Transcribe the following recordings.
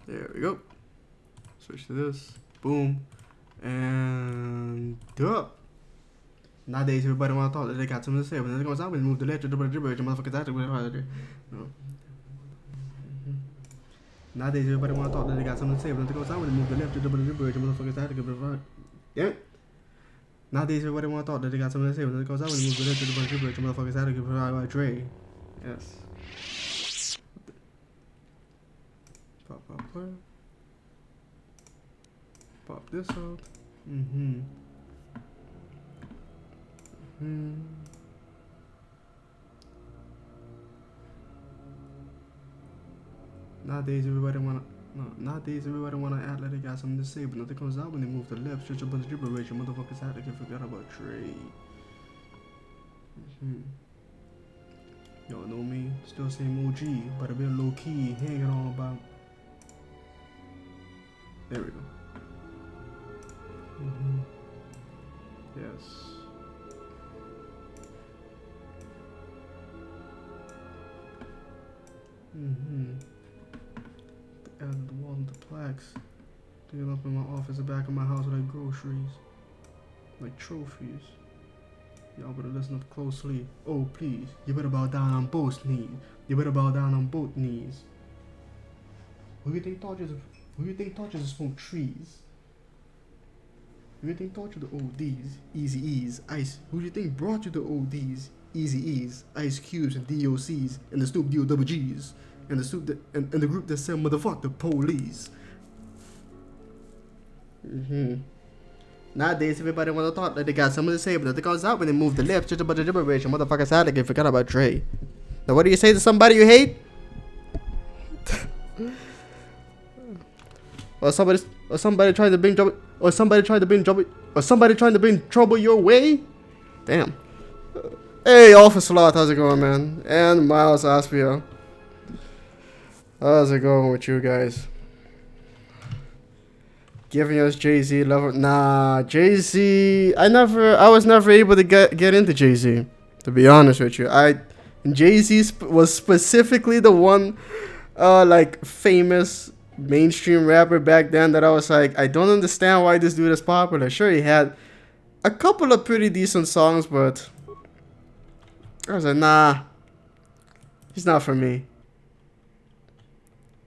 There we go. Switch to this. Boom. And up. Nowadays, everybody want to talk that they got something to say, but then it goes out and move the ledger, motherfuckers out. No. Nowadays, everybody want to talk that they got something to say, but then it goes out and move the ledger, motherfuckers out. Yeah. Nowadays, everybody want to talk that they got something to say, but then it goes out and move the ledger, motherfuckers out. Dre. Yes. Pop this out. Nowadays everybody wanna act like they got something to say, but nothing comes out when they move the left. Such a bunch of gibberish, motherfuckers had to forget about Trey. Y'all know me, still same OG, but a bit low key, hanging on about. There we go. Yes. Added the wall and the plaques. Digging up in my office, the back of my house like groceries. Like trophies. Y'all better listen up closely. Oh please, you better bow down on both knees. You better bow down on both knees. Who you think torches to smoke trees? Who you think taught you the ODs, Easy E's, Ice? Who do you think brought you the ODs, Easy E's, Ice Cubes and DOCs, and the Snoop D-O double G's, and the Snoop and the group that said motherfuck the police? Nowadays, everybody wanna talk like they got something to say, but nothing comes out when they move the lips. Just a bunch of gibberish, and motherfuckers had to get forgot about Dre. Now, what do you say to somebody you hate? Or somebody trying to bring trouble, or somebody trying to bring trouble your way? Damn. Hey, Officer Lot, how's it going, man? And Miles Aspia. How's it going with you guys? Giving us Jay-Z level. Nah, Jay-Z. I was never able to get into Jay-Z, to be honest with you. Jay-Z was specifically the one, like, famous mainstream rapper back then that I was like, I don't understand why this dude is popular. Sure, he had a couple of pretty decent songs, but I was like, nah, he's not for me.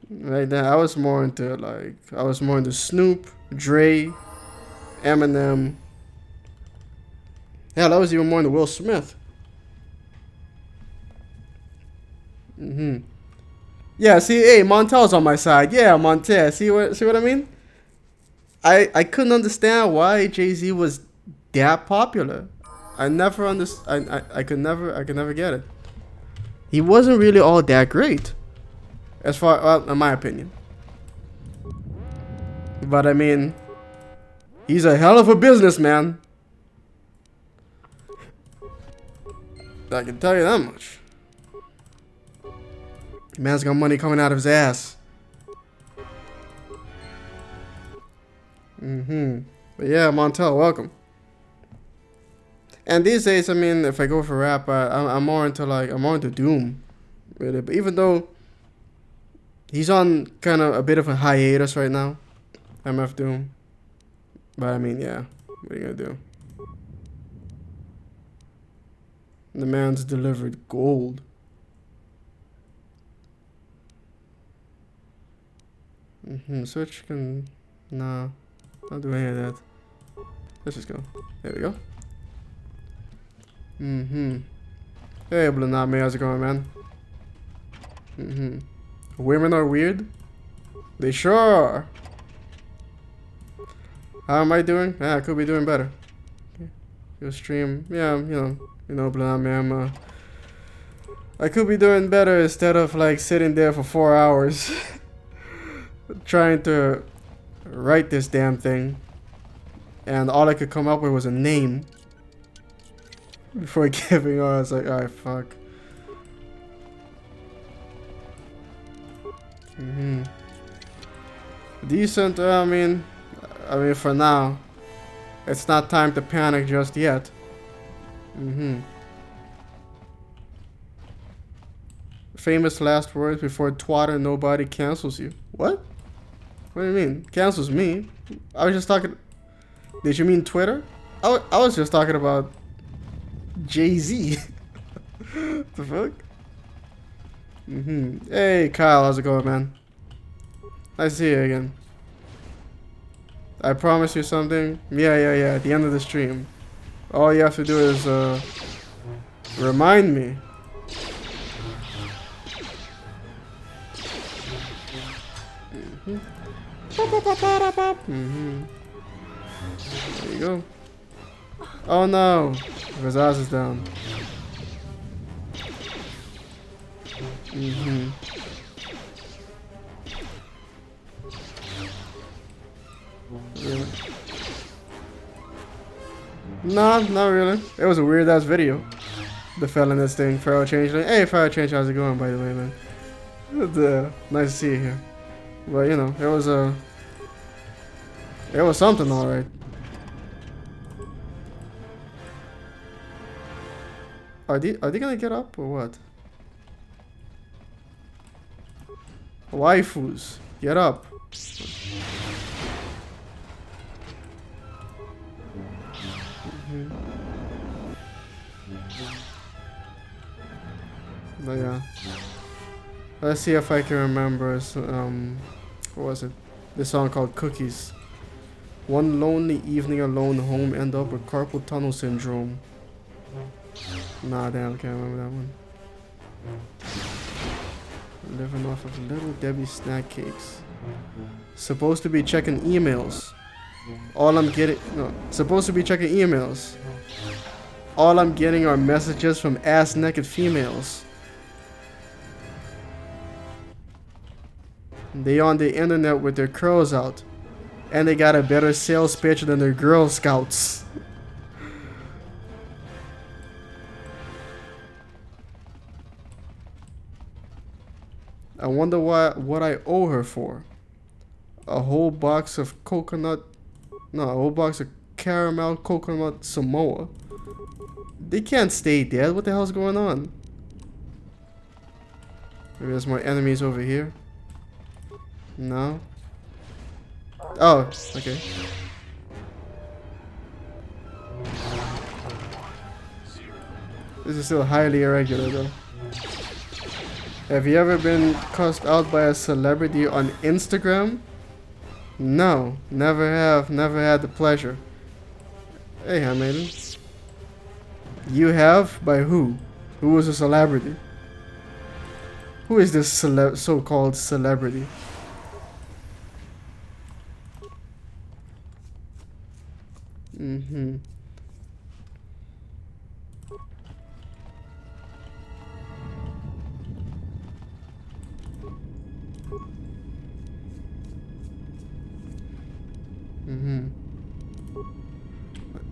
Right then, I was more into Snoop, Dre, Eminem. Hell, I was even more into Will Smith. Yeah, see, hey, Montel's on my side. Yeah, Montel. See what I mean? I couldn't understand why Jay-Z was that popular. I never understood. I could never get it. He wasn't really all that great, as far, well, in my opinion. But I mean, he's a hell of a businessman. I can tell you that much. Man's got money coming out of his ass. But yeah, Montel, welcome. And these days, I mean, if I go for rap, I'm more into Doom, really. But even though he's on kind of a bit of a hiatus right now, MF Doom. But I mean, yeah, what are you gonna do? The man's delivered gold. Switch can, nah, not do any of that. Let's just go. There we go. Hey, Blaname, how's it going, man? Women are weird. They sure are. How am I doing? Yeah, I could be doing better. Your stream, yeah, you know, Blaname, I could be doing better instead of like sitting there for 4 hours. Trying to write this damn thing, and all I could come up with was a name before giving up. I was like, alright, fuck. Decent. I mean, for now, it's not time to panic just yet. Famous last words before twatter nobody cancels you. What? What do you mean? Cancels me? I was just talking... Did you mean Twitter? I was just talking about Jay-Z. The fuck? Hey, Kyle, how's it going, man? Nice to see you again. I promise you something. Yeah. At the end of the stream, all you have to do is remind me. There you go. Oh no, his ass is down. Really? Nah, not really. It was a weird ass video. The felonious thing, Pharaoh Changeling. Hey, Pharaoh Change, how's it going, by the way, man? Nice to see you here. But you know, it was something, all right. Are they gonna get up or what? Waifus, get up. But yeah, let's see if I can remember. What was it? This song called Cookies. One lonely evening alone, home, end up with carpal tunnel syndrome. Nah, damn, can't remember that one. Living off of Little Debbie snack cakes. Supposed to be checking emails. Supposed to be checking emails. All I'm getting are messages from ass-naked females. They on the internet with their curls out. And they got a better sales pitch than their Girl Scouts. I wonder what I owe her for. A whole box of caramel coconut Samoa. They can't stay dead. What the hell's going on? Maybe there's more enemies over here. No. Oh, okay. This is still highly irregular though. Have you ever been cussed out by a celebrity on Instagram? No, never have, never had the pleasure. Hey, handmaiden. You have? By who? Who was a celebrity? Who is this so-called celebrity?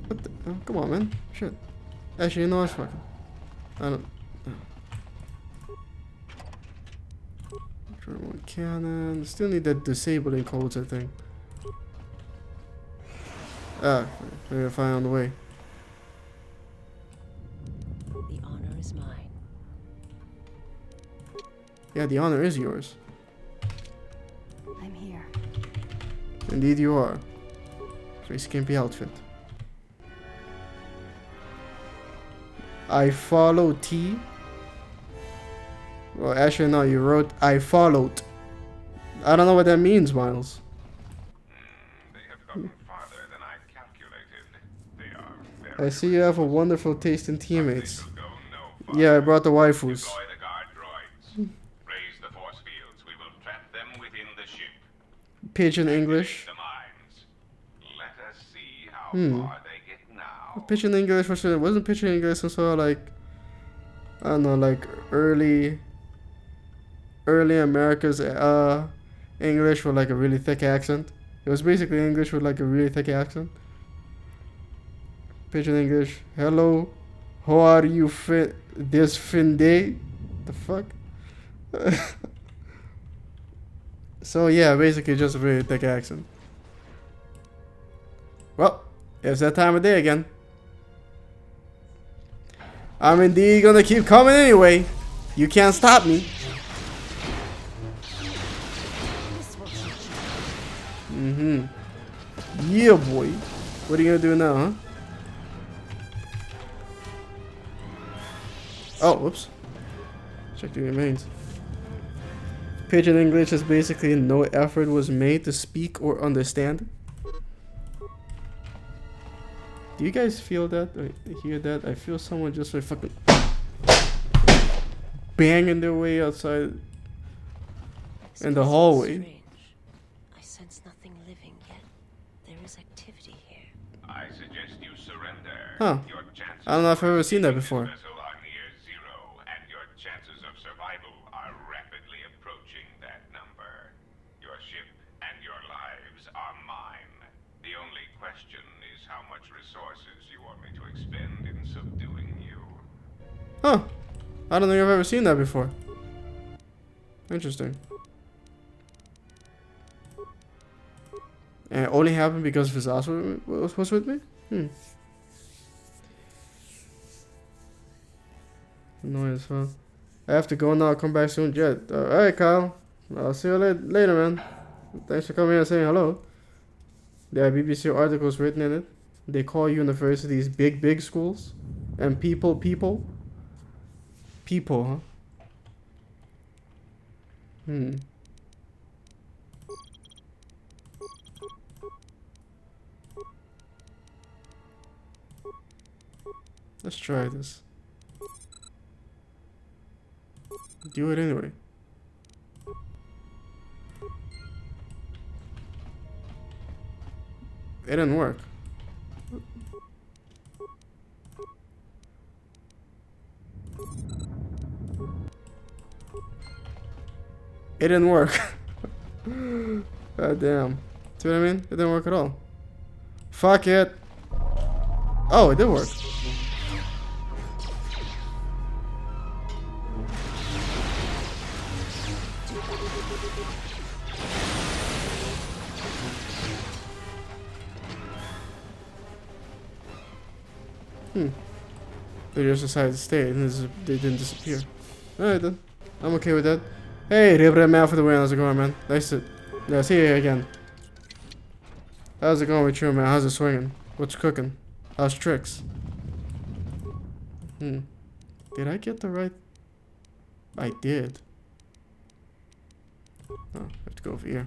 What the? Oh, come on, man. Shit. Actually, no, it's fucking. I don't. One cannon. Still need that disabling codes, I think. Ah, maybe I'll find on the way. The honor is mine. Yeah, the honor is yours. I'm here. Indeed you are. Very skimpy outfit. I follow T. Well, actually, no, you wrote I followed. I don't know what that means, Miles. They have gotten farther than I calculated. They are very I see you have a wonderful taste in teammates. They will go no Yeah, I brought the waifus. Deploy the guard droids. Raise the force fields. We will trap them within the ship. Pigeon English. The mines. Let us see how far they get now. Pigeon English wasn't Pigeon English some sort of like, I don't know, like early America's English with like a really thick accent. It was basically English with like a really thick accent. Pigeon English. Hello, how are you this fin day? The fuck? So yeah, basically just a really thick accent. Well, it's that time of day again. I'm indeed gonna keep coming anyway. You can't stop me. Mm-hmm. Yeah, boy. What are you gonna do now, huh? Oh, whoops. Check the remains. Pidgin English is basically no effort was made to speak or understand. Do you guys feel that? Or hear that? I feel someone just like fucking banging their way outside in the hallway. Strange. I sense nothing living yet. There is activity here. I suggest you surrender. Huh. Your chances I don't know if I've ever seen that of before. vessel are near zero, and your chances of survival are rapidly approaching that number. Your ship and your lives are mine. The only question is how much resources you want me to expend in subduing you. Huh. I don't think I've ever seen that before. Interesting. And it only happened because Vizaza was with me? Annoying as fuck. I have to go now. I'll come back soon, Jet. Alright, Kyle. I'll see you later, man. Thanks for coming here and saying hello. There are BBC articles written in it. They call universities big schools. And people. People, huh? Let's try this. Do it anyway. It didn't work. It didn't work. God damn. See what I mean? It didn't work at all. Fuck it. Oh, it did work. They just decided to stay and they didn't disappear. Alright then. I'm okay with that. Hey, Ribra Man for the win. How's it going, man? Nice to see you again. How's it going with you, man? How's it swinging? What's cooking? How's tricks? Did I get the right? I did. Oh, I have to go over here.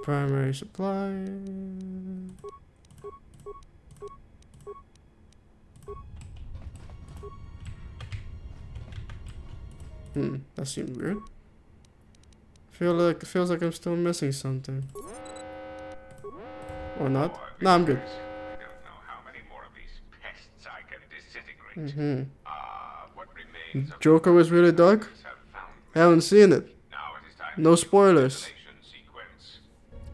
Primary supply. That seems weird. Feels like I'm still missing something. Or not? No, I'm good. I don't know how many more of these pests I can disintegrate. What remains of Joker was really dark? have found me. Haven't seen it. Now it is time No to spoilers. isolation sequence.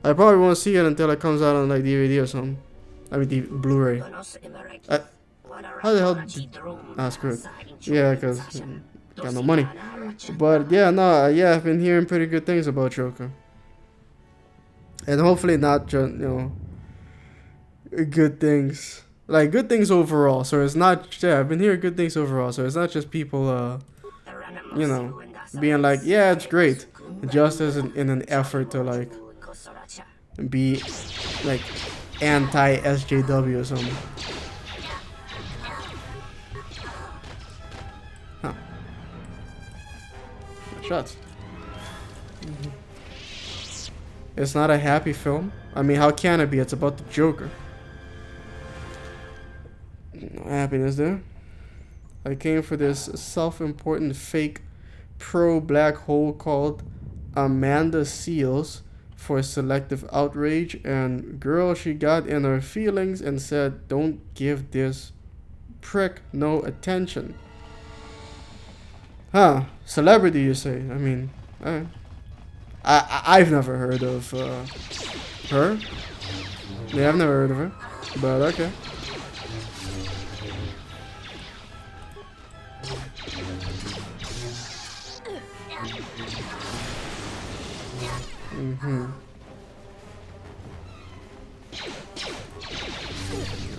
I probably won't see it until it comes out on like DVD or something. I mean, the Blu-ray. How the hell did... Ah, screw it. Yeah, because got no money. But yeah, no, yeah, I've been hearing pretty good things about Joker. And hopefully not just, you know, good things. Like, good things overall. So it's not, yeah, I've been hearing good things overall. So it's not just people, you know, being like, yeah, it's great. Just as in an effort to, like, be, like, anti-SJW or something. Huh. Shots. It's not a happy film. I mean, how can it be? It's about the Joker. No happiness there. I came for this self-important fake pro-black hole called Amanda Seals for selective outrage, and girl, she got in her feelings and said, don't give this prick no attention. Huh. Celebrity, you say? I mean, I've never heard of her. Yeah, I've never heard of her. But okay. There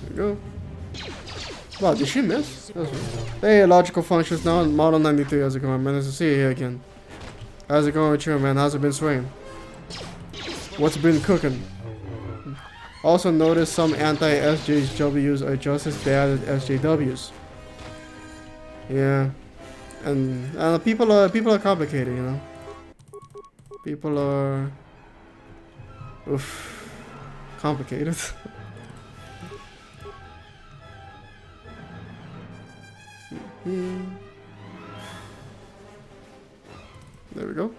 we go. Wow, did she miss? Hey, logical functions now in Model 93. How's it going, man? Nice to see you here again. How's it going with you, man? How's it been swinging? What's been cooking? Also notice some anti-SJWs are just as bad as SJWs. Yeah, and people are complicated, you know. People are complicated. There we go.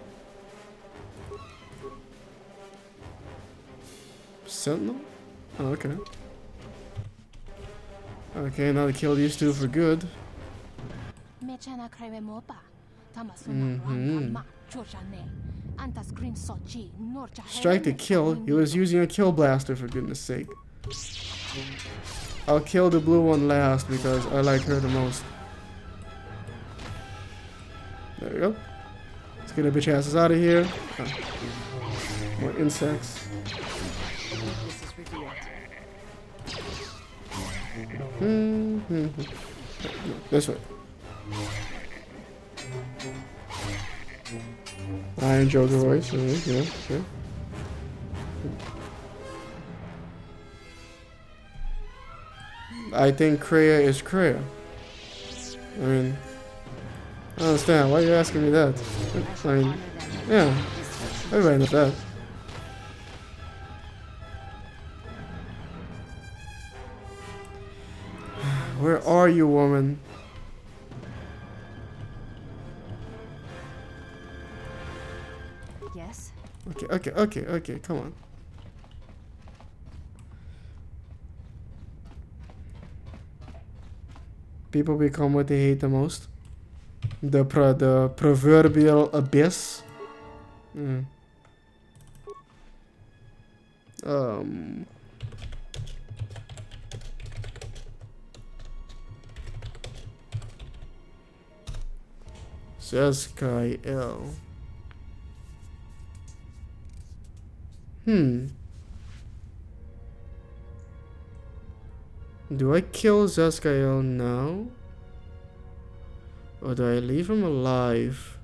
Sentinel? Oh, okay. Okay, now to kill these two for good. Strike to kill. He was using a kill blaster, for goodness sake. I'll kill the blue one last because I like her the most. There we go. Let's get the bitch asses out of here. More insects. This way. Iron Joker voice. Yeah, sure. I think Kreia is Kreia. I mean, I don't understand. Why are you asking me that? I mean, yeah, everybody knows that. Where are you, woman? Yes. Okay, come on. People become what they hate the most. The proverbial abyss. Skyrim. Do I kill Zeskyle now? Or do I leave him alive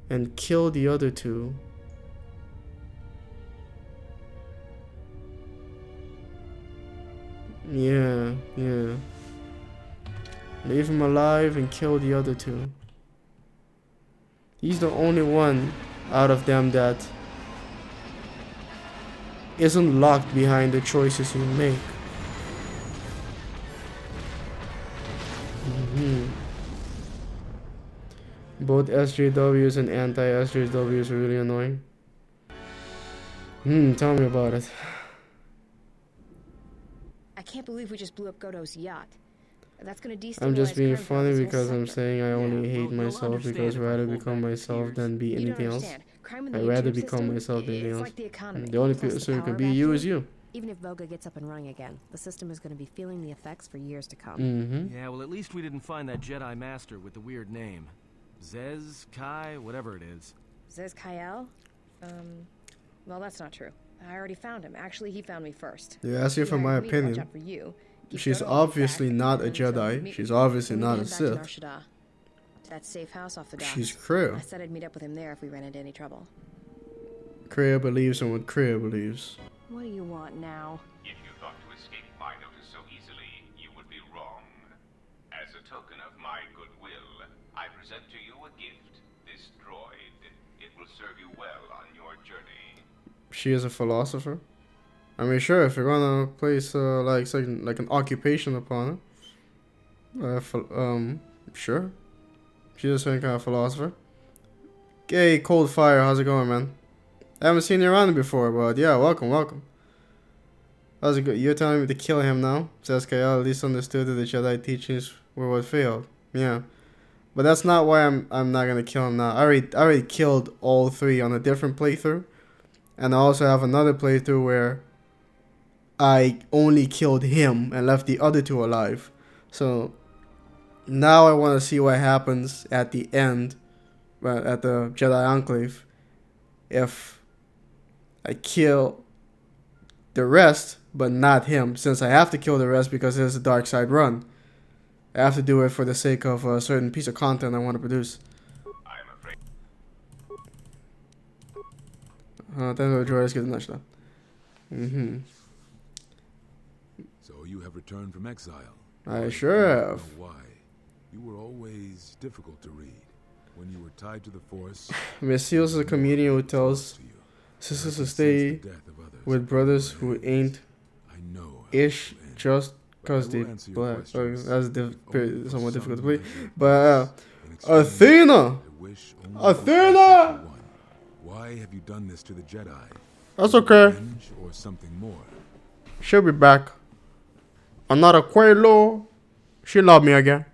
and kill the other two? Yeah. Leave him alive and kill the other two. He's the only one out of them that isn't locked behind the choices you make. Both SJWs and anti-SJWs are really annoying. Tell me about it. I can't believe we just blew up Godot's yacht. That's gonna destabilize. I'm just being Skyrim funny for this because whole I'm sector. saying I only hate well, you'll myself understand because if I'd I rather hold become back the myself tears. than be You don't anything else. understand. Crime in the I'd rather ATM become system myself than anything is else. like the economy. The only Plus the person who power can be you is vacuum. you. Even if Voga gets up and running again, the system is going to be feeling the effects for years to come. Yeah, well, at least we didn't find that Jedi Master with the weird name. Zez, Kai, whatever it is. Zez Kyle? Well, that's not true. I already found him. Actually, he found me first. You're asking for He my hired me to watch opinion. out for you, keep She's Godo off your obviously back, not a and so Jedi. She's obviously we not a head back to Nar Sith. Shaddaa, to that safe house off the docks. She's Kreia. I said I'd meet up with him there if we ran into any trouble. Kreia believes in what Kreia believes. What do you want now? If you thought to escape my notice so easily, you would be wrong. As a token of my goodwill, I present to you a gift, this droid. It will serve you well on your journey. She is a philosopher. I mean, sure, if you're gonna place like an occupation upon it, sure. She's a certain kind of philosopher. Hey, Cold Fire, how's it going, man? I haven't seen you around before, but yeah, welcome. How's it good? You're telling me to kill him now? Seskyle at least understood that the Jedi teachings were what failed. Yeah, but that's not why I'm not gonna kill him now. I already killed all three on a different playthrough, and I also have another playthrough where I only killed him and left the other two alive. So now I want to see what happens at the end, at the Jedi Enclave, if I kill the rest, but not him, since I have to kill the rest because it's a dark side run. I have to do it for the sake of a certain piece of content I want to produce. I'm afraid. Thanks for the joy. Let's get the Nar Shaddaa. So you have returned from exile. I sure have. Why? You were always difficult to read. When you were tied to the force. Miss Seals is a comedian who tells sisters to stay with brothers who ain't ish just cause they black. That's somewhat difficult to believe. But Athena! Athena! Why have you done this to the Jedi? That's okay. Or something more? She'll be back. Another Quelo. She love me again.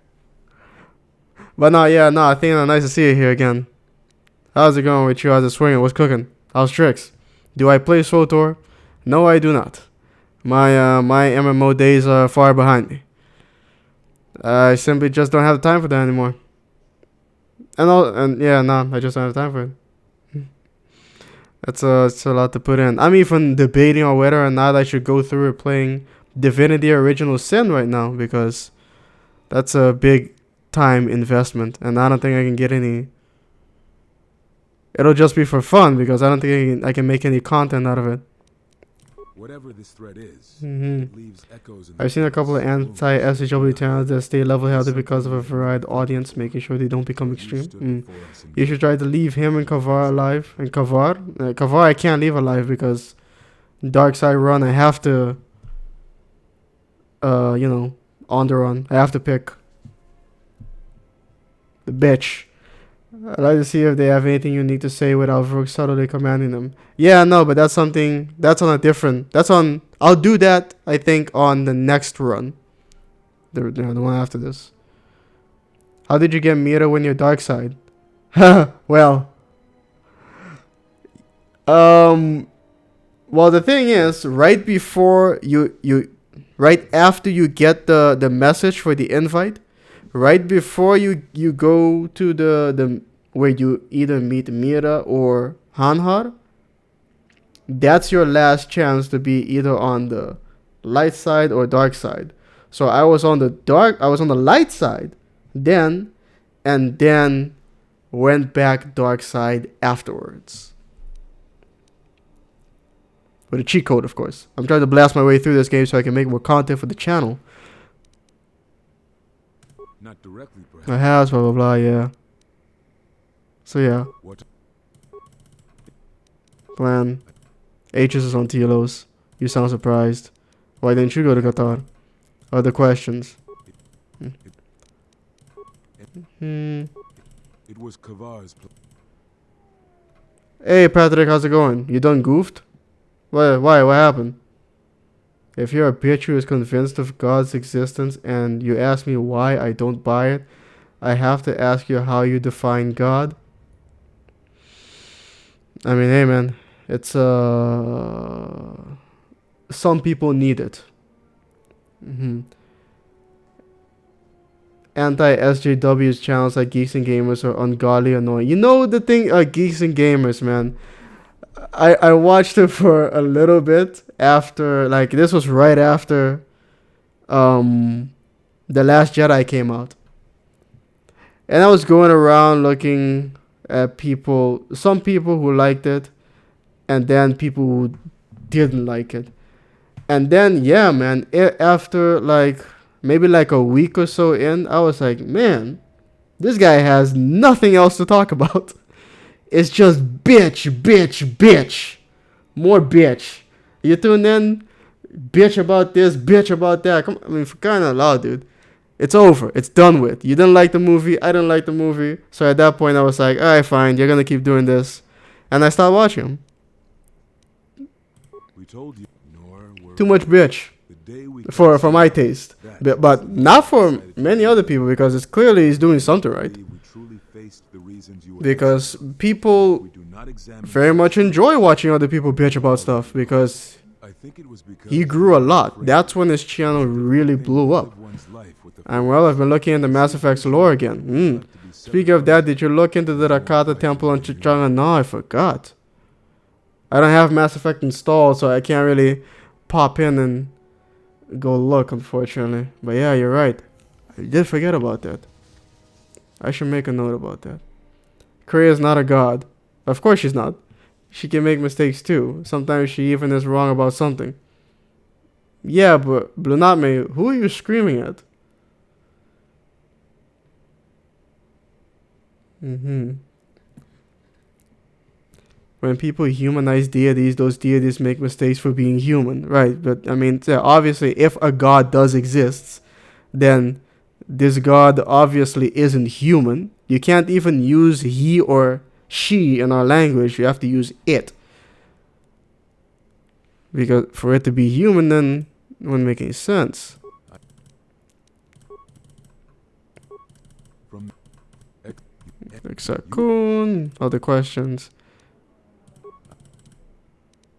But no, Athena, nice to see you here again. How's it going with you? How's it swinging? What's cooking? How's tricks? Do I play KoTOR? No, I do not. My MMO days are far behind me. I simply just don't have the time for that anymore. I just don't have time for it. It's a lot to put in. I'm even debating on whether or not I should go through playing Divinity Original Sin right now, because that's a big time investment, and I don't think I can get any. It'll just be for fun because I don't think I can make any content out of it. Whatever this threat is, it leaves echoes in I've seen a couple of anti-SHW channels that stay level-headed because of a varied audience, making sure they don't become extreme. You should try to leave him and Kavar alive. And Kavar I can't leave alive because Dark Side run I have to, on the run. I have to pick the bitch. I'd like to see if they have anything unique to say without Vrook subtly commanding them. Yeah, no, but that's something, I'll do that, I think, on the next run. The one after this. How did you get Mira when you're dark side? Well, the thing is, right before right after you get the message for the invite, right before you go to the where you either meet Mira or Hanhar, that's your last chance to be either on the light side or dark side. So I was on the light side then, and then went back dark side afterwards. With a cheat code, of course. I'm trying to blast my way through this game so I can make more content for the channel. Not directly, perhaps. I have, blah, blah, blah, yeah. So, yeah. What? Plan. H's is on Telos. You sound surprised. Why didn't you go to KoTOR? Other questions? It was Kavar's plan. Hey, Patrick, how's it going? You done goofed? Why? What happened? If you're a bitch who is convinced of God's existence and you ask me why I don't buy it, I have to ask you how you define God. I mean, hey man, it's some people need it. Anti-SJW's channels like Geeks and Gamers are ungodly annoying. You know the thing, Geeks and Gamers, man. I watched it for a little bit after, like, this was right after The Last Jedi came out. And I was going around looking at some people who liked it, and then people who didn't like it. And then, yeah, man, after maybe a week or so in, I was like, man, this guy has nothing else to talk about. It's just bitch. More bitch. You tune in, bitch about this, bitch about that. I mean, for crying out loud, dude. It's over. It's done with. You didn't like the movie. I didn't like the movie. So at that point, I was like, all right, fine. You're going to keep doing this. And I stopped watching him. We told you, too much bitch. For my taste. But not for many other people, because it's clearly he's doing something right. Because people very much enjoy watching other people bitch about stuff, because he grew a lot. That's when his channel really blew up. And well, I've been looking into Mass Effect's lore again. Speaking of that, did you look into the Rakata Temple on Chichanga? No, I forgot. I don't have Mass Effect installed, so I can't really pop in and go look, unfortunately. But yeah, you're right. I did forget about that. I should make a note about that. Korea is not a god. Of course she's not. She can make mistakes too. Sometimes she even is wrong about something. Yeah, but Blunatme, who are you screaming at? When people humanize deities, those deities make mistakes for being human. Right, but I mean, obviously, if a god does exist, then this god obviously isn't human. You can't even use he or she in our language. You have to use it. Because for it to be human, then it wouldn't make any sense. Exakun. Other questions?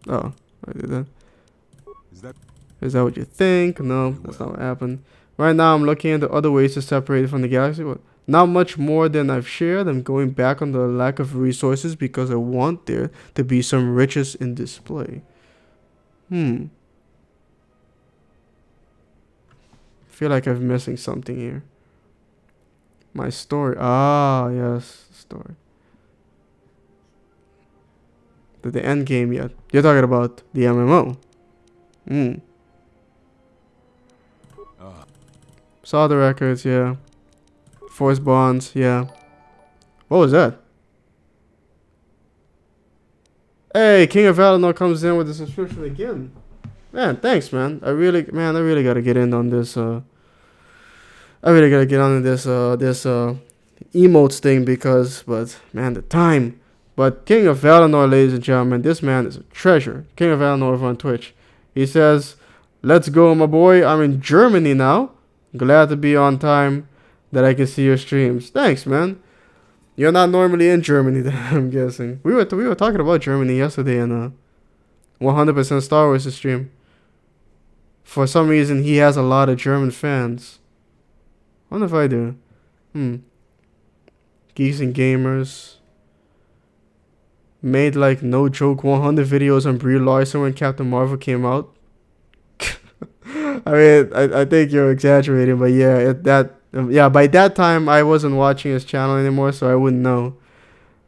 Oh, I did that. Is that what you think? No, that's not what happened. Right now, I'm looking into other ways to separate it from the galaxy. But not much more than I've shared. I'm going back on the lack of resources because I want there to be some riches in display. I feel like I'm missing something here. My story. Ah, yes, story. The end game yet? You're talking about the MMO. Saw the records, yeah. Force bonds, yeah. What was that? Hey, King of Valinor comes in with the subscription again. Man, thanks, man. I really gotta get in on this. I really gotta get on this emotes thing but man, the time. But King of Valinor, ladies and gentlemen, this man is a treasure. King of Valinor over on Twitch. He says, "Let's go, my boy. I'm in Germany now. Glad to be on time that I can see your streams." Thanks, man. You're not normally in Germany, then, I'm guessing. We were talking about Germany yesterday in a 100% Star Wars stream. For some reason, he has a lot of German fans. I wonder if I do. Geeks and Gamers. Made like no joke 100 videos on Brie Larson when Captain Marvel came out. I mean, I think you're exaggerating, but yeah, by that time I wasn't watching his channel anymore, so I wouldn't know.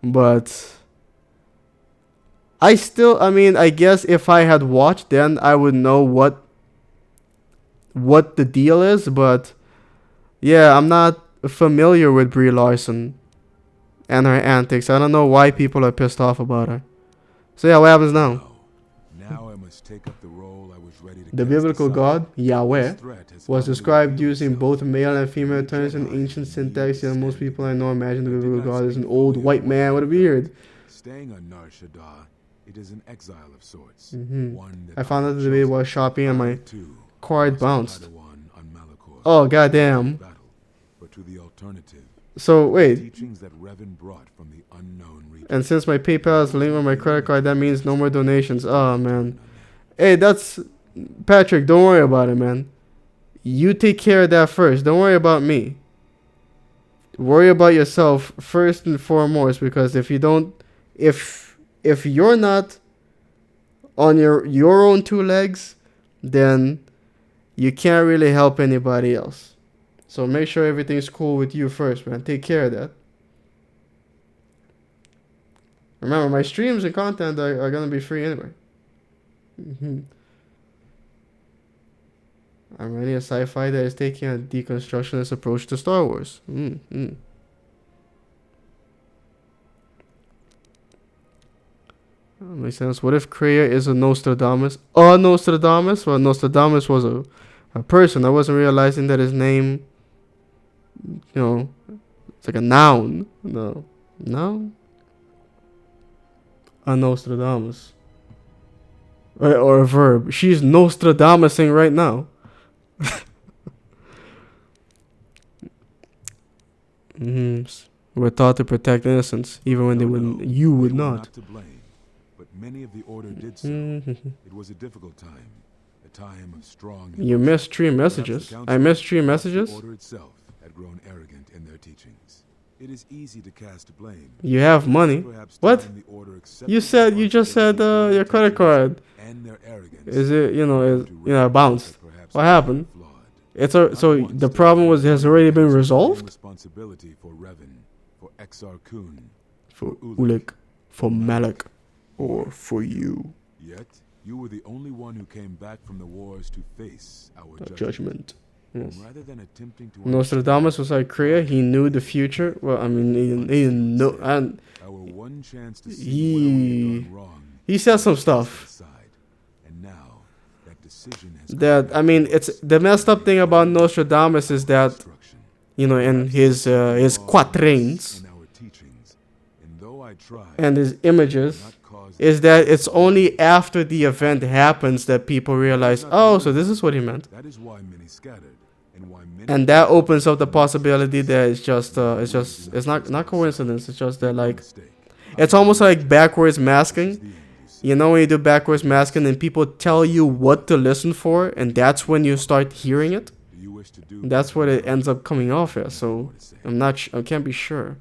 But I guess if I had watched then, I would know what the deal is, but yeah, I'm not familiar with Brie Larson and her antics. I don't know why people are pissed off about her. So yeah, what happens now? Now I must take up the role I was ready to. The biblical god, Yahweh, was described using both male and female terms in ancient syntax, yet most people I know imagine the biblical god as an old white man with a beard. Staying on Nar Shaddaa, it is an exile of sorts. I found out the debate while shopping and my card bounced. Oh, goddamn. But to the alternative. So, wait. Teachings that Revan brought from the unknown region. And since my PayPal is linked with my credit card, that means no more donations. Oh, man. Hey, that's... Patrick, don't worry about it, man. You take care of that first. Don't worry about me. Worry about yourself first and foremost, because if you don't... If you're not on your own two legs, then you can't really help anybody else. So make sure everything's cool with you first, man. Take care of that. Remember, my streams and content are going to be free anyway. I'm ready a sci-fi that is taking a deconstructionist approach to Star Wars. That makes sense. What if Kreia is a Nostradamus? A Nostradamus? Well, Nostradamus was a person. I wasn't realizing that his name... it's like a noun. No. A Nostradamus. Or a verb. She's Nostradamusing right now. We're taught to protect innocence, even when you would not. To blame, but many of the order did so. It was a difficult time. A time of strong... You missed stream messages. I missed stream messages? The order itself had grown arrogant in their teachings. It is easy to cast blame. You have money. Perhaps What? time the order accepted You said, you just said your credit card. and their arrogance. Is it, to bounced? perhaps What happened? flawed. It's so Not once the did problem was Revan has already been take resolved? responsibility for Revan, for Exar Kun, For Ulik, for Malik, or for you. Yet, you were the only one who came back from the wars to face our Judgment. Yes. Rather than attempting to Nostradamus was like Kriya. He knew the future. Well, I mean, he didn't know. And our one chance to see where we had gone wrong. he said some stuff. Aside. And now, that decision has That, I mean, it's the messed up thing about Nostradamus is that, destruction. in his quatrains In our teachings, and though I tried, and his images, not cause is that it's only after the event happens that people realize, oh, so this is what he meant. that is why many scattered, and why many And that opens up the possibility that it's not coincidence. It's just that, like, mistake. it's almost like backwards masking. The end, you see. When you do backwards masking and people tell you what to listen for, and that's when you start hearing it. Do you wish to do That's what it ends up coming off as. So I'm not. I can't be sure.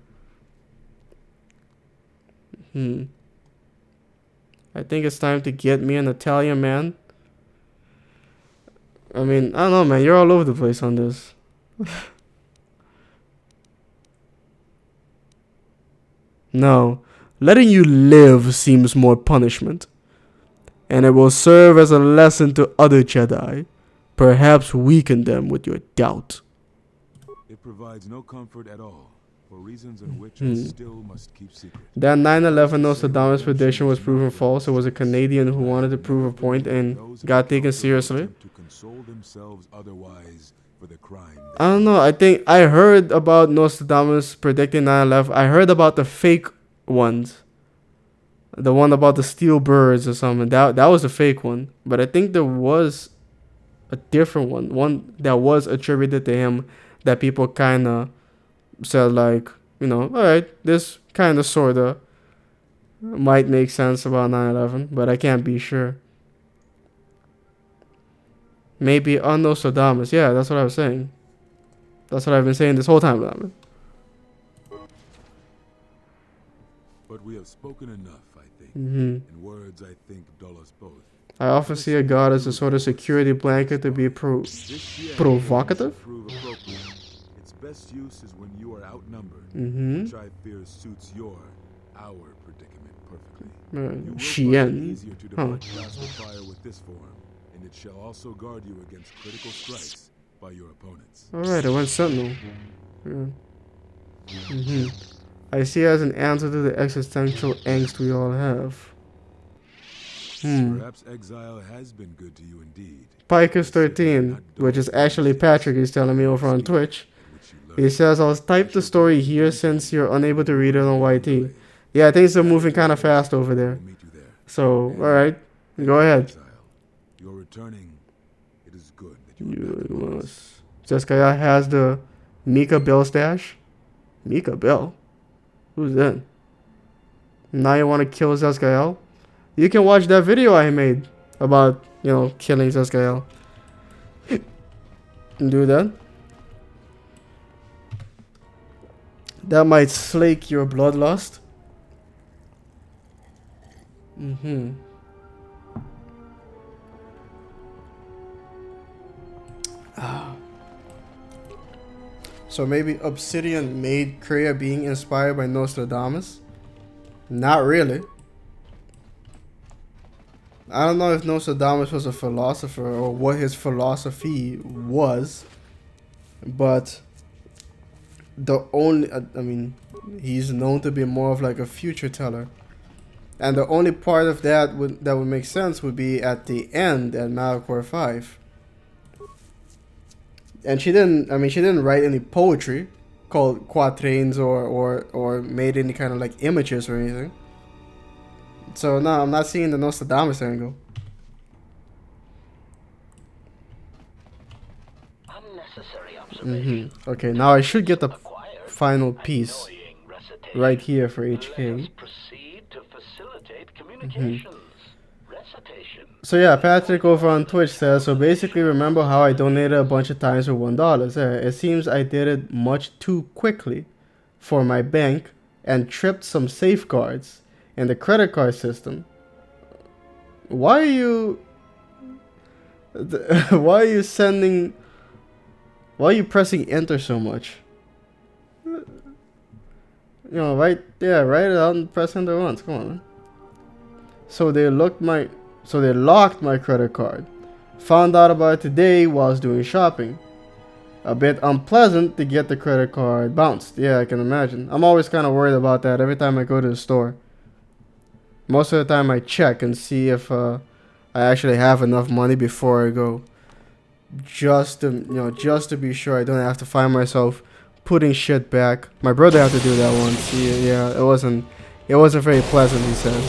I think it's time to get me an Italian man. I mean, I don't know, man. You're all over the place on this. No. Letting you live seems more punishment. And it will serve as a lesson to other Jedi. Perhaps weaken them with your doubt. It provides no comfort at all, for reasons in which I still must keep secret. That 9/11 Nostradamus prediction was proven false. It was a Canadian who wanted to prove a point and got taken seriously. To console themselves otherwise for the crime. I don't know. I think I heard about Nostradamus predicting 9/11. I heard about the fake ones. The one about the steel birds or something. That was a fake one. But I think there was a different one. One that was attributed to him that people kind of said, like, alright, this kind of sort of might make sense about 9/11. But I can't be sure. Maybe on Nostradamus. Yeah, that's what I was saying. That's what I've been saying this whole time, Lamin. But we have spoken enough, I think. Mm-hmm. And words, I think, dull us both. I often see a god as a sort of security blanket to be This year provocative. prove appropriate. Its best use is when you are outnumbered, Mm-hmm. which I fear suits our predicament perfectly. You will find it Shien. easier to Huh. divert plasma fire with this form, and it shall also guard you against critical strikes by your opponents. Alright, I went Sentinel. Yeah. Mm-hmm. I see it as an answer to the existential angst we all have. Perhaps exile has been good to you indeed. Picus 13, which is actually Patrick, he's telling me over on Twitch. He says, I'll type the story here since you're unable to read it on YT. Yeah, things are moving kind of fast over there. We'll meet you there. So, alright, go ahead. Exile. You're returning. It is good that you are back You among us. must. Jessica has the Mika Bell stash. Mika Bell? Who's that? Now you want to kill Zescael? You can watch that video I made about, killing Zescael. Do that. That might slake your bloodlust. Mm-hmm. So maybe Obsidian made Kreia being inspired by Nostradamus? Not really. I don't know if Nostradamus was a philosopher or what his philosophy was, but he's known to be more of like a future teller. And the only part of that would make sense would be at the end at Malachor 5. And she didn't write any poetry called quatrains or made any kind of like images or anything. So no, I'm not seeing the Nostradamus angle. Unnecessary observation. Okay, now I should get the final piece right here for HK. Proceed to facilitate communications. Recitation. So yeah, Patrick over on Twitch says, so basically remember how I donated a bunch of times for $1. Yeah, it seems I did it much too quickly for my bank and tripped some safeguards in the credit card system. Why are you why are you sending, why are you pressing enter so much? You know, write it out and press enter once. Come on, man. So they locked my credit card. Found out about it today whilst doing shopping. A bit unpleasant to get the credit card bounced. Yeah, I can imagine. I'm always kind of worried about that every time I go to the store. Most of the time I check and see if I actually have enough money before I go. Just to be sure I don't have to find myself putting shit back. My brother had to do that once. Yeah, it wasn't very pleasant, he said.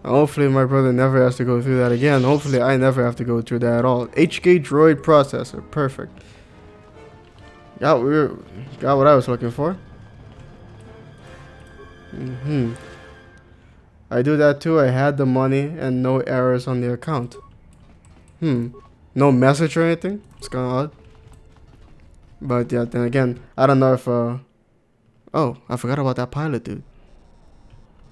Hopefully my brother never has to go through that again. Hopefully I never have to go through that at all. HK Droid processor, perfect. Got what I was looking for. I do that too. I had the money and no errors on the account. No message or anything. It's kind of odd. But yeah, then again, I don't know if oh, I forgot about that pilot dude.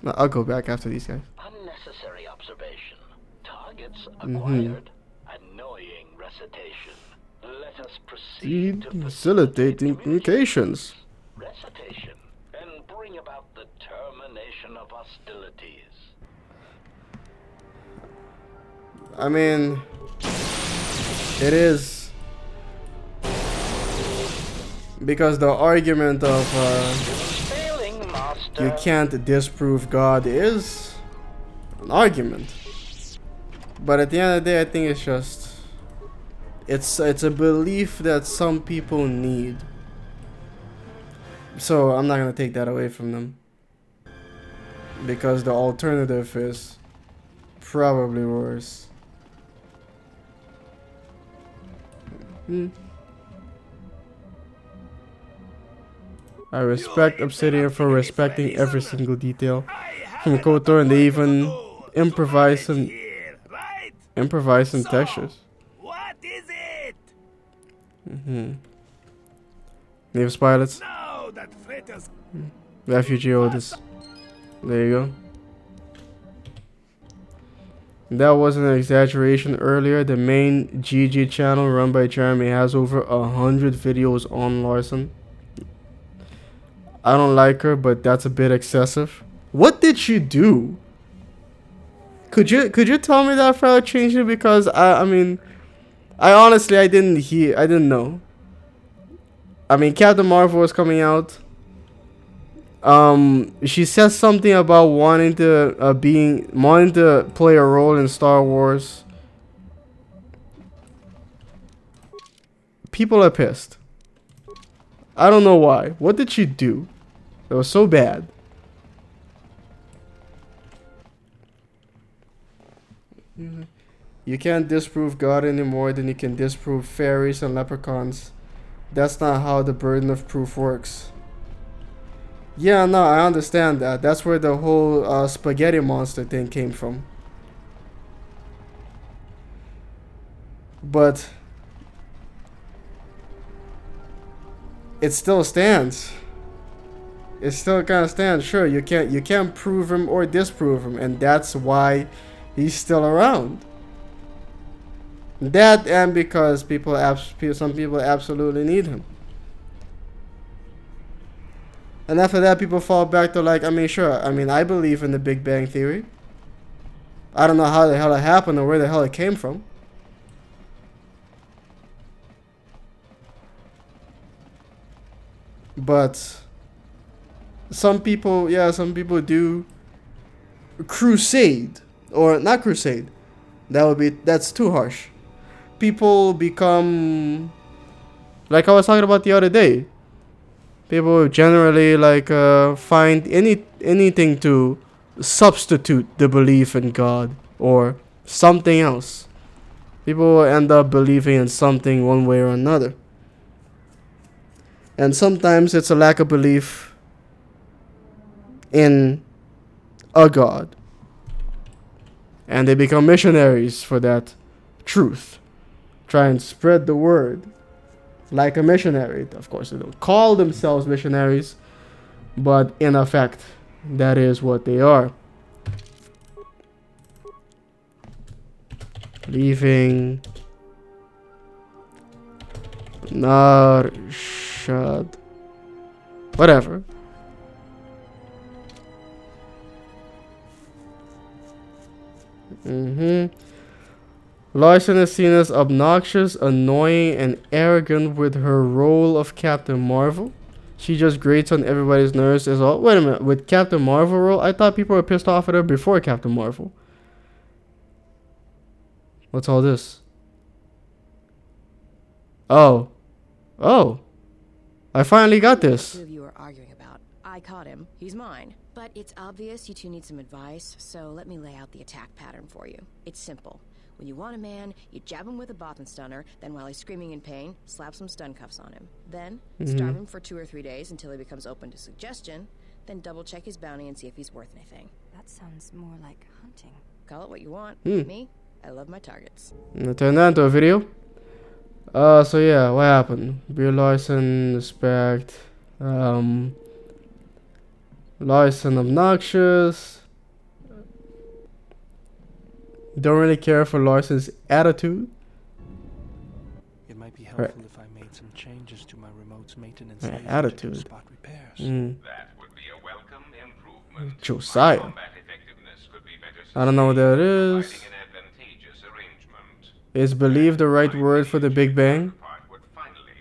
I'll go back after these guys. Unnecessary observation. Targets acquired. Annoying recitation. Let us proceed to facilitating communications. Recitation and bring about the termination of hostilities. I mean, it is because the argument of you can't disprove God is an argument, but at the end of the day, I think it's just it's a belief that some people need. So I'm not gonna take that away from them because the alternative is probably worse. I respect Obsidian for respecting every single detail from KoTOR, and they even improvise some textures. What is it? Navy's pilots. No, that fritters. Refugee Otis. There you go. That wasn't an exaggeration earlier. The main GG channel run by Jeremy has over 100 videos on Larson. I don't like her, but that's a bit excessive. What did she do? Could you tell me that for changing it? Because I mean, I honestly didn't know. I mean, Captain Marvel was coming out. She says something about wanting to play a role in Star Wars. People are pissed. I don't know why. What did she do? It was so bad. You can't disprove God any more than you can disprove fairies and leprechauns. That's not how the burden of proof works. Yeah, no, I understand that. That's where the whole spaghetti monster thing came from. But it still stands. It still kind of stands. Sure, you can't prove him or disprove him, and that's why he's still around. That and because some people absolutely need him. And after that, people fall back to like, I mean, sure, I mean, I believe in the Big Bang Theory. I don't know how the hell it happened or where the hell it came from. But some people do crusade, or not crusade. That's too harsh. People become, like I was talking about the other day. People generally like find anything to substitute the belief in God or something else. People end up believing in something one way or another. And sometimes it's a lack of belief in a God. And they become missionaries for that truth. Try and spread the word like a missionary. Of course, they don't call themselves missionaries, but in effect, that is what they are. Leaving Nar Shaddaa. Whatever. Larson is seen as obnoxious, annoying, and arrogant with her role of Captain Marvel. She just grates on everybody's nerves as well. Wait a minute, with Captain Marvel role, I thought people were pissed off at her before Captain Marvel. What's all this? Oh. Oh. I finally got this. The two of you are arguing about. I caught him. He's mine. But it's obvious you two need some advice, so let me lay out the attack pattern for you. It's simple. When you want a man, you jab him with a Bothan stunner, then while he's screaming in pain, slap some stun cuffs on him. Then, starve him for 2 or 3 days until he becomes open to suggestion, then double check his bounty and see if he's worth anything. That sounds more like hunting. Call it what you want. Me, I love my targets. I'm gonna turn that into a video. So yeah, what happened? Beer Larson, respect. Larson obnoxious. Don't really care for Larson's attitude. It might be helpful if I made some changes to my remote's maintenance attitude. That would be a welcome improvement. Josiah. Combat effectiveness could be better I don't know what that is. providing an advantageous arrangement. Is believe the right word for the Big Bang?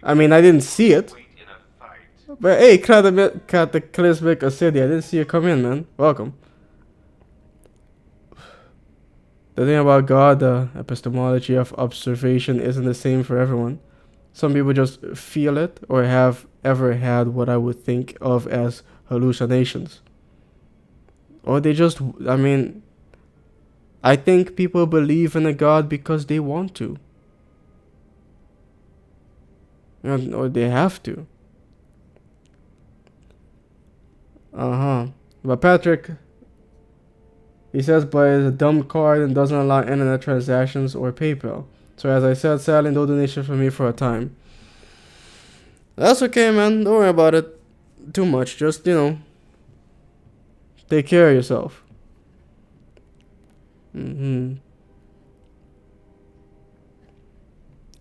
I mean, I didn't see it. Wait in a fight. But hey, Cataclysmic Acidi, I didn't see you come in, man. Welcome. The thing about God, the epistemology of observation isn't the same for everyone. Some people just feel it or have ever had what I would think of as hallucinations. Or they just, I mean, I think people believe in a God because they want to. Or they have to. But Patrick, he says, but it's a dumb card and doesn't allow internet transactions or PayPal. So as I said, sadly, no donation for me for a time. That's okay, man. Don't worry about it too much. Just, you know, take care of yourself.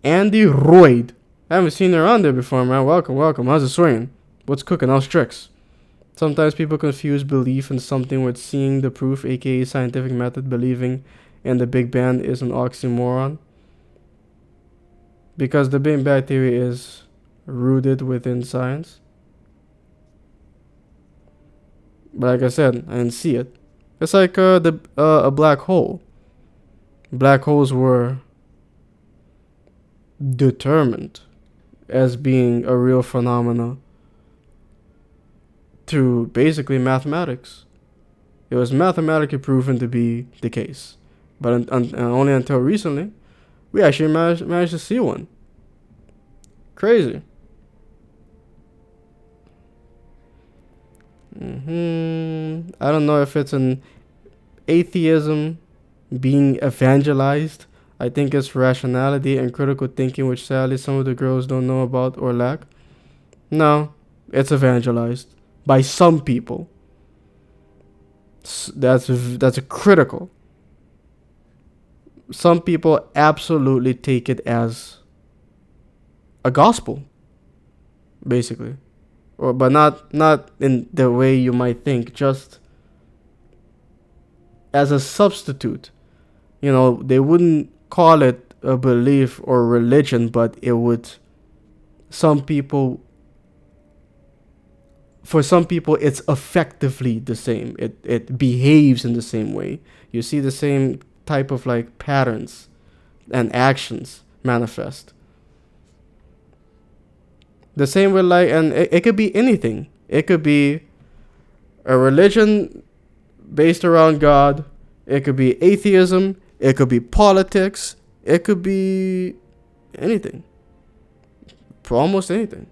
Andy Royd. I haven't seen her on there before, man. Welcome, welcome. How's it swinging? What's cooking? How's tricks? Sometimes people confuse belief in something with seeing the proof, aka scientific method. Believing in the Big Bang is an oxymoron. Because the Big Bang theory is rooted within science. But like I said, I didn't see it. It's like a black hole. Black holes were determined as being a real phenomena through basically mathematics. It was mathematically proven to be the case. But only until recently, we actually managed to see one. Crazy. I don't know if it's an atheism being evangelized. I think it's rationality and critical thinking, which sadly some of the girls don't know about or lack. No, it's evangelized by some people. That's critical. Some people absolutely take it as a gospel, basically, but not in the way you might think. Just as a substitute. You know, they wouldn't call it a belief or religion, but it would. For some people, it's effectively the same. It behaves in the same way. You see the same type of like patterns and actions manifest. The same with like, and it could be anything. It could be a religion based around God. It could be atheism. It could be politics. It could be anything. Almost anything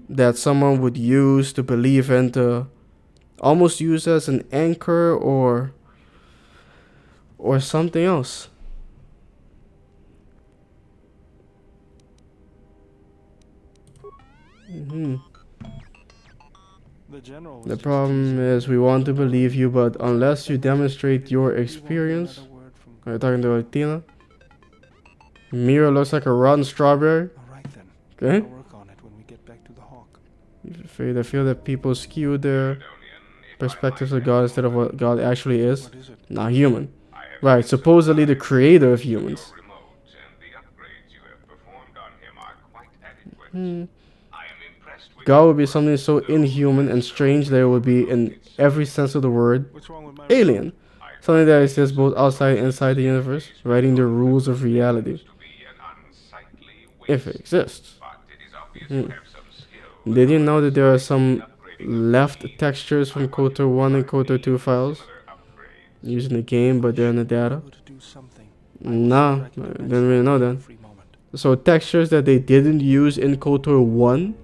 that someone would use to believe in, to almost use as an anchor or something else. The general was The just problem teasing. is we want to believe you, but unless you demonstrate your You won't get experience. another word from Are you talking to Tina? Mira looks like a rotten strawberry. All right then. Okay. I'll work on it when we get back to the Hawk. I feel that people skew their perspectives of God instead of what God actually is. What is it? Not human. Right, supposedly the creator of humans. God would be something so inhuman and strange that it would be, in every sense of the word, What's wrong with my alien. Something that exists both outside and inside the universe, writing the rules of reality. If it exists. Did you know that there are some left textures from KoTOR 1 and KoTOR 2 files? Using the game, but they're in the data? Able to do something. Nah, didn't really know that. Free moment. So textures that they didn't use in KoTOR 1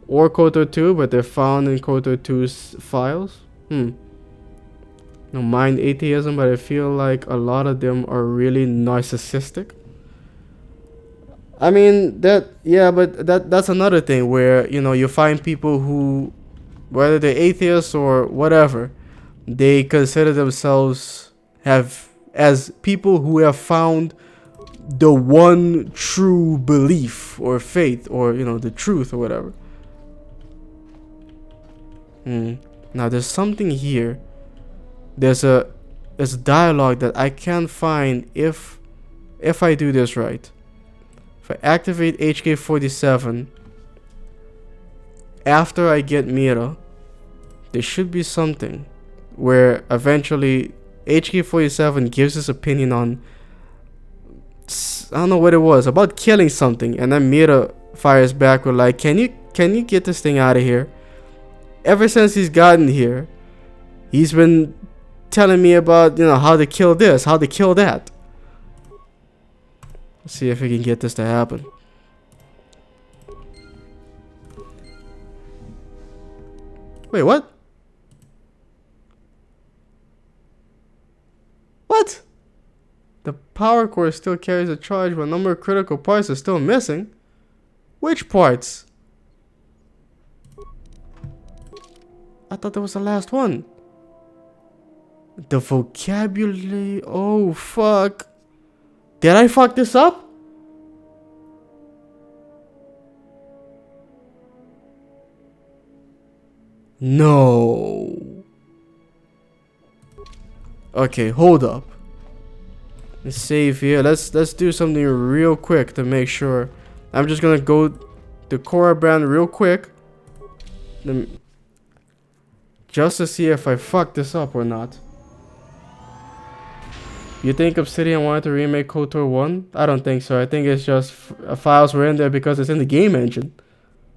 or KoTOR 2, but they're found in KoTOR 2's files? No mind atheism, but I feel like a lot of them are really narcissistic. I mean, that's another thing where, you know, you find people who, whether they're atheists or whatever, they consider themselves as people who have found the one true belief or faith, or, you know, the truth or whatever. Now there's something here. There's a dialogue that I can't find if I do this right. If I activate HK47 after I get Mira, there should be something where eventually HK47 gives his opinion on, I don't know what it was, about killing something, and then Mira fires back with like, can you get this thing out of here? Ever since he's gotten here, he's been telling me about, you know, how to kill this, how to kill that. Let's see if we can get this to happen. Wait, what? What? The power core still carries a charge, but a number of critical parts are still missing. Which parts? I thought that was the last one. The vocabulary. Oh, fuck. Did I fuck this up? No. Okay, hold up. Let's save here. Let's do something real quick to make sure. I'm just gonna go to Cora brand real quick. Just to see if I fucked this up or not. You think Obsidian wanted to remake KoTOR 1? I don't think so. I think it's just files were in there because it's in the game engine.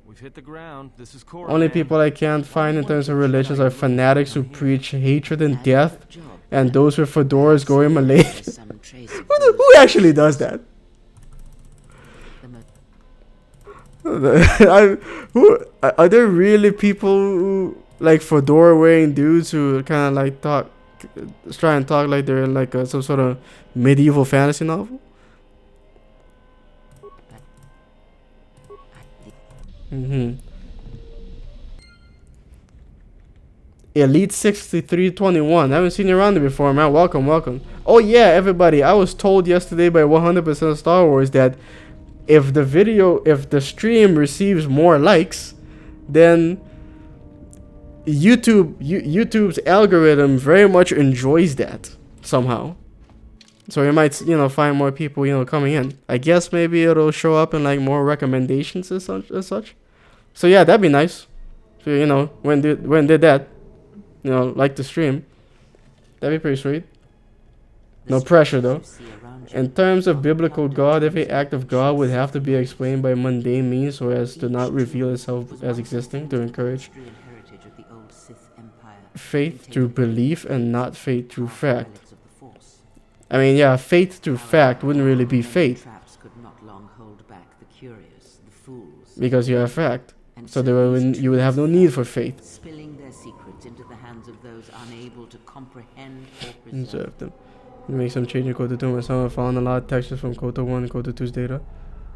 We've hit the ground. This is Cora, Only man. people I can't find in terms of religions are fanatics who preach hatred and death, and those with fedoras going Malay. Who actually does that? Are there really people who, like, fedora wearing dudes who kind of like try and talk like they're in like some sort of medieval fantasy novel? Elite 6321. I haven't seen you around there before, man. Welcome. Oh yeah, everybody. I was told yesterday by 100% of Star Wars that if the stream receives more likes, then YouTube's algorithm very much enjoys that somehow. So you might, you know, find more people, you know, coming in. I guess maybe it'll show up in like more recommendations and such. So yeah, that'd be nice. So, you know, when did that, you know, like the stream, that'd be pretty sweet. No pressure though. In terms of biblical God, every act of God would have to be explained by mundane means so as to not reveal itself as existing, to encourage faith through belief and not faith through fact. I mean, yeah, faith through fact wouldn't really be faith, because you have fact. So you would have no need for faith. Spilling their secrets into the hands of those unable to comprehend or Preserve them. Make some change in KoTOR 2. Someone found a lot of textures from KoTOR 1 and KoTOR 2's data,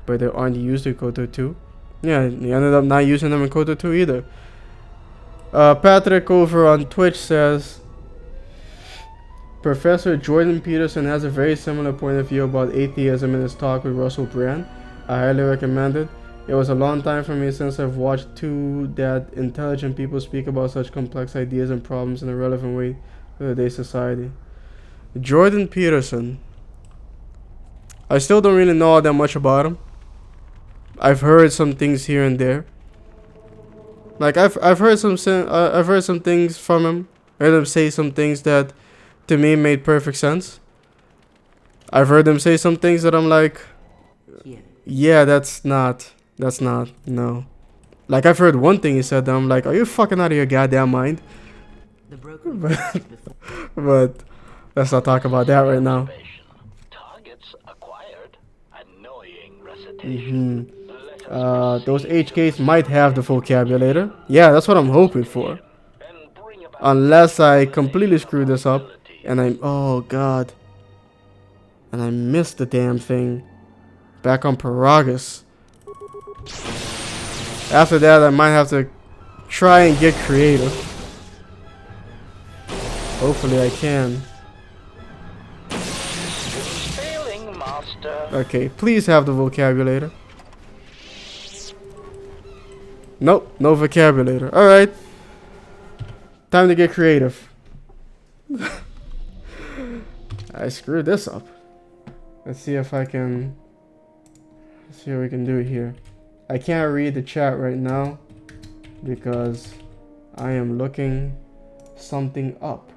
but they aren't used in KoTOR 2. Yeah, he ended up not using them in KoTOR 2 either. Patrick over on Twitch says, Professor Jordan Peterson has a very similar point of view about atheism in his talk with Russell Brand. I highly recommend it. It was a long time for me since I've watched two that intelligent people speak about such complex ideas and problems in a relevant way to today's society. Jordan Peterson. I still don't really know all that much about him. I've heard some things here and there. Like I've heard some things from him. I heard him say some things that to me made perfect sense. I've heard him say some things that I'm like, yeah, that's not, no. Like I've heard one thing he said that I'm like, are you fucking out of your goddamn mind? But let's not talk about that right now. Those HKs might have the vocabulator. Yeah, that's what I'm hoping for. Unless I completely screw this up and oh god. And I missed the damn thing. Back on Paragus. After that, I might have to try and get creative. Hopefully I can. Okay, please have the vocabulator. Nope, no vocabulator. Alright. Time to get creative. I screwed this up. Let's see if I can... Let's see what we can do here. I can't read the chat right now because I am looking something up.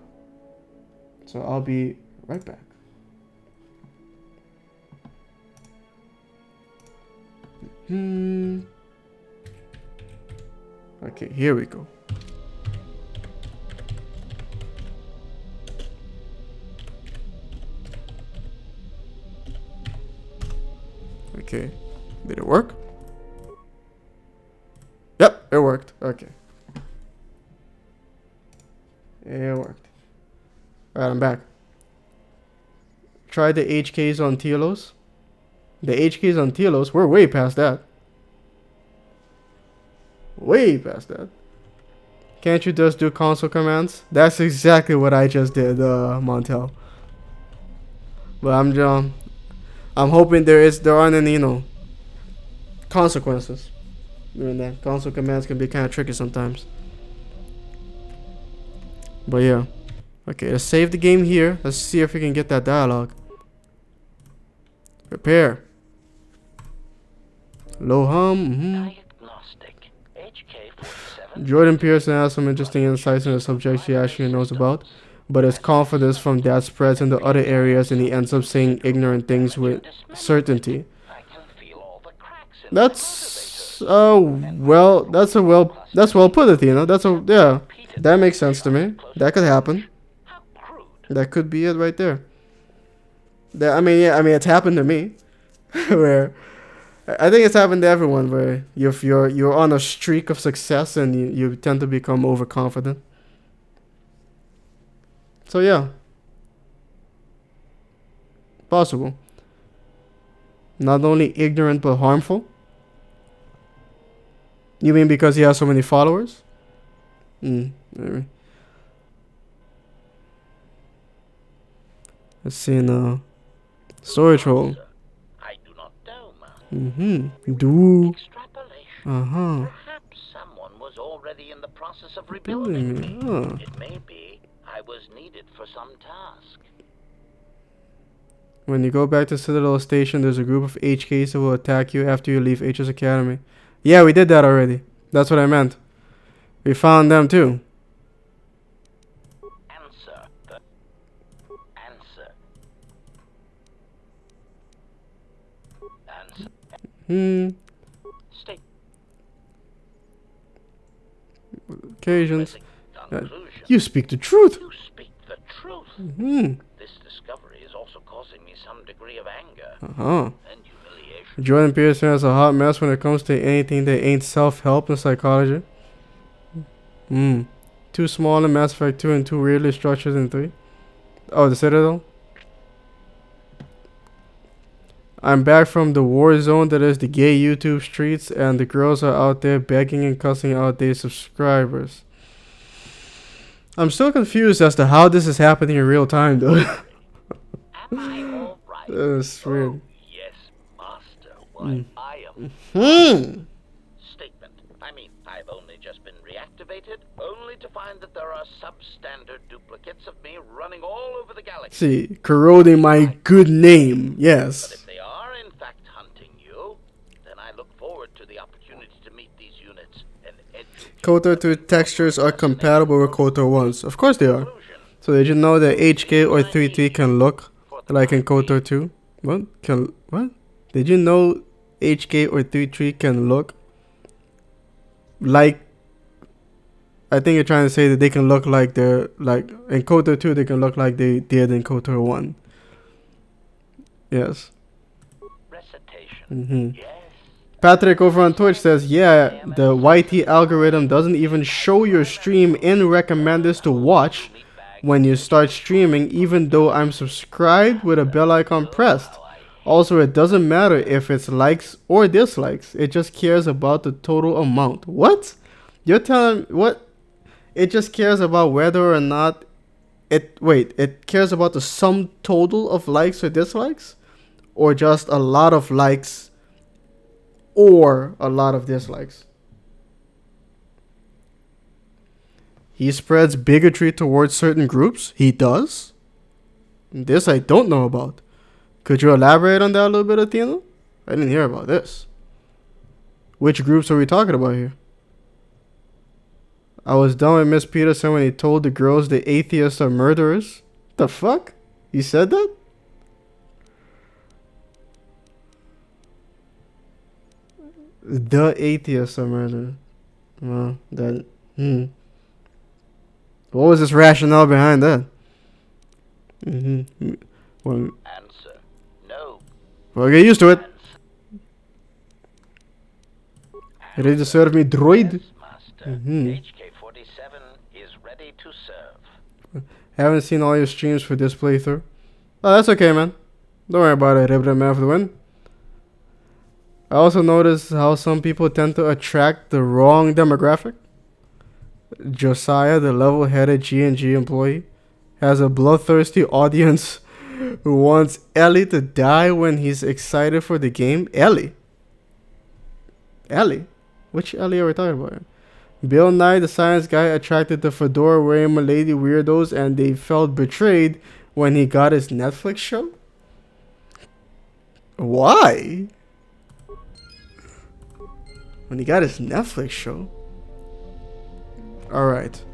So I'll be right back. Okay, here we go. Okay, did it work? Yep, it worked. Okay. It worked. Alright, I'm back. Try the HKs on Telos. The HKs on Telos, we're way past that. Way past that. Can't you just do console commands? That's exactly what I just did, Montel. But I'm hoping there aren't any, consequences doing that. Console commands can be kind of tricky sometimes. But yeah. Okay, let's save the game here. Let's see if we can get that dialogue. Prepare. Low hum. Jordan Pearson has some interesting insights in the subjects he actually knows about, but his confidence from that spreads into other areas and he ends up saying ignorant things with certainty. That's well put, Athena. Yeah, that makes sense to me. That could happen. That could be it right there. I mean, it's happened to me, where I think it's happened to everyone, where if you're on a streak of success and you tend to become overconfident. So yeah, possible. Not only ignorant but harmful. You mean because he has so many followers? Maybe. Let's see now. Storage hole. Do. Perhaps someone was already in the process of rebuilding me. It may be I was needed for some task. When you go back to Citadel Station, there's a group of HKs that will attack you after you leave H's Academy. Yeah, we did that already. That's what I meant. We found them too. Occasions. You speak the truth. This discovery is also causing me some degree of anger and humiliation. Jordan Peterson is a hot mess when it comes to anything that ain't self-help and psychology. Too small in Mass Effect 2 and too weirdly structured in 3. Oh, the Citadel? I'm back from the war zone that is the gay YouTube streets, and the girls are out there begging and cussing out their subscribers. I'm still confused as to how this is happening in real time, though. Am I all right? That's weird. Oh, yes, Master. Why, I am. Statement. I mean, I've only just been reactivated, only to find that there are substandard duplicates of me running all over the galaxy. See, corroding my good name. Yes. But if they are in fact hunting you, then I look forward to the opportunity to meet these units and educate. KoTOR 2 textures are compatible with KoTOR 1s. Of course they are. So did you know that HK or 3T can look like in KoTOR 2? What? What? Did you know HK or 3T can look like... I think you're trying to say that they can look like they're... Like, in KoTOR 2 they can look like they did in KoTOR 1. Yes. Recitation. Yes. Patrick over on Twitch says, yeah, the YT algorithm doesn't even show your stream in recommenders to watch when you start streaming, even though I'm subscribed with a bell icon pressed. Also, it doesn't matter if it's likes or dislikes. It just cares about the total amount. What? You're telling... What? It just cares about whether or not... it cares about the sum total of likes or dislikes? Or just a lot of likes or a lot of dislikes? He spreads bigotry towards certain groups. He does. This I don't know about. Could you elaborate on that a little bit, Athena? I didn't hear about this. Which groups are we talking about here? I was done with Miss Peterson when he told the girls the atheists are murderers. The fuck? He said that? The atheists are murderers. Well, that... What was his rationale behind that? Well, Answer. No. Well, get used to it. Ready to serve me, droid? Yes, Master. HK-47 is ready to serve. Haven't seen all your streams for this playthrough. Oh, that's okay, man. Don't worry about it, Ribra Man for the win. I also noticed how some people tend to attract the wrong demographic. Josiah, the level-headed G&G employee, has a bloodthirsty audience who wants Ellie to die when he's excited for the game. Ellie? Which Ellie are we talking about? Bill Nye, the science guy, attracted the fedora-wearing milady weirdos, and they felt betrayed when he got his Netflix show? Why? When he got his Netflix show? Alright.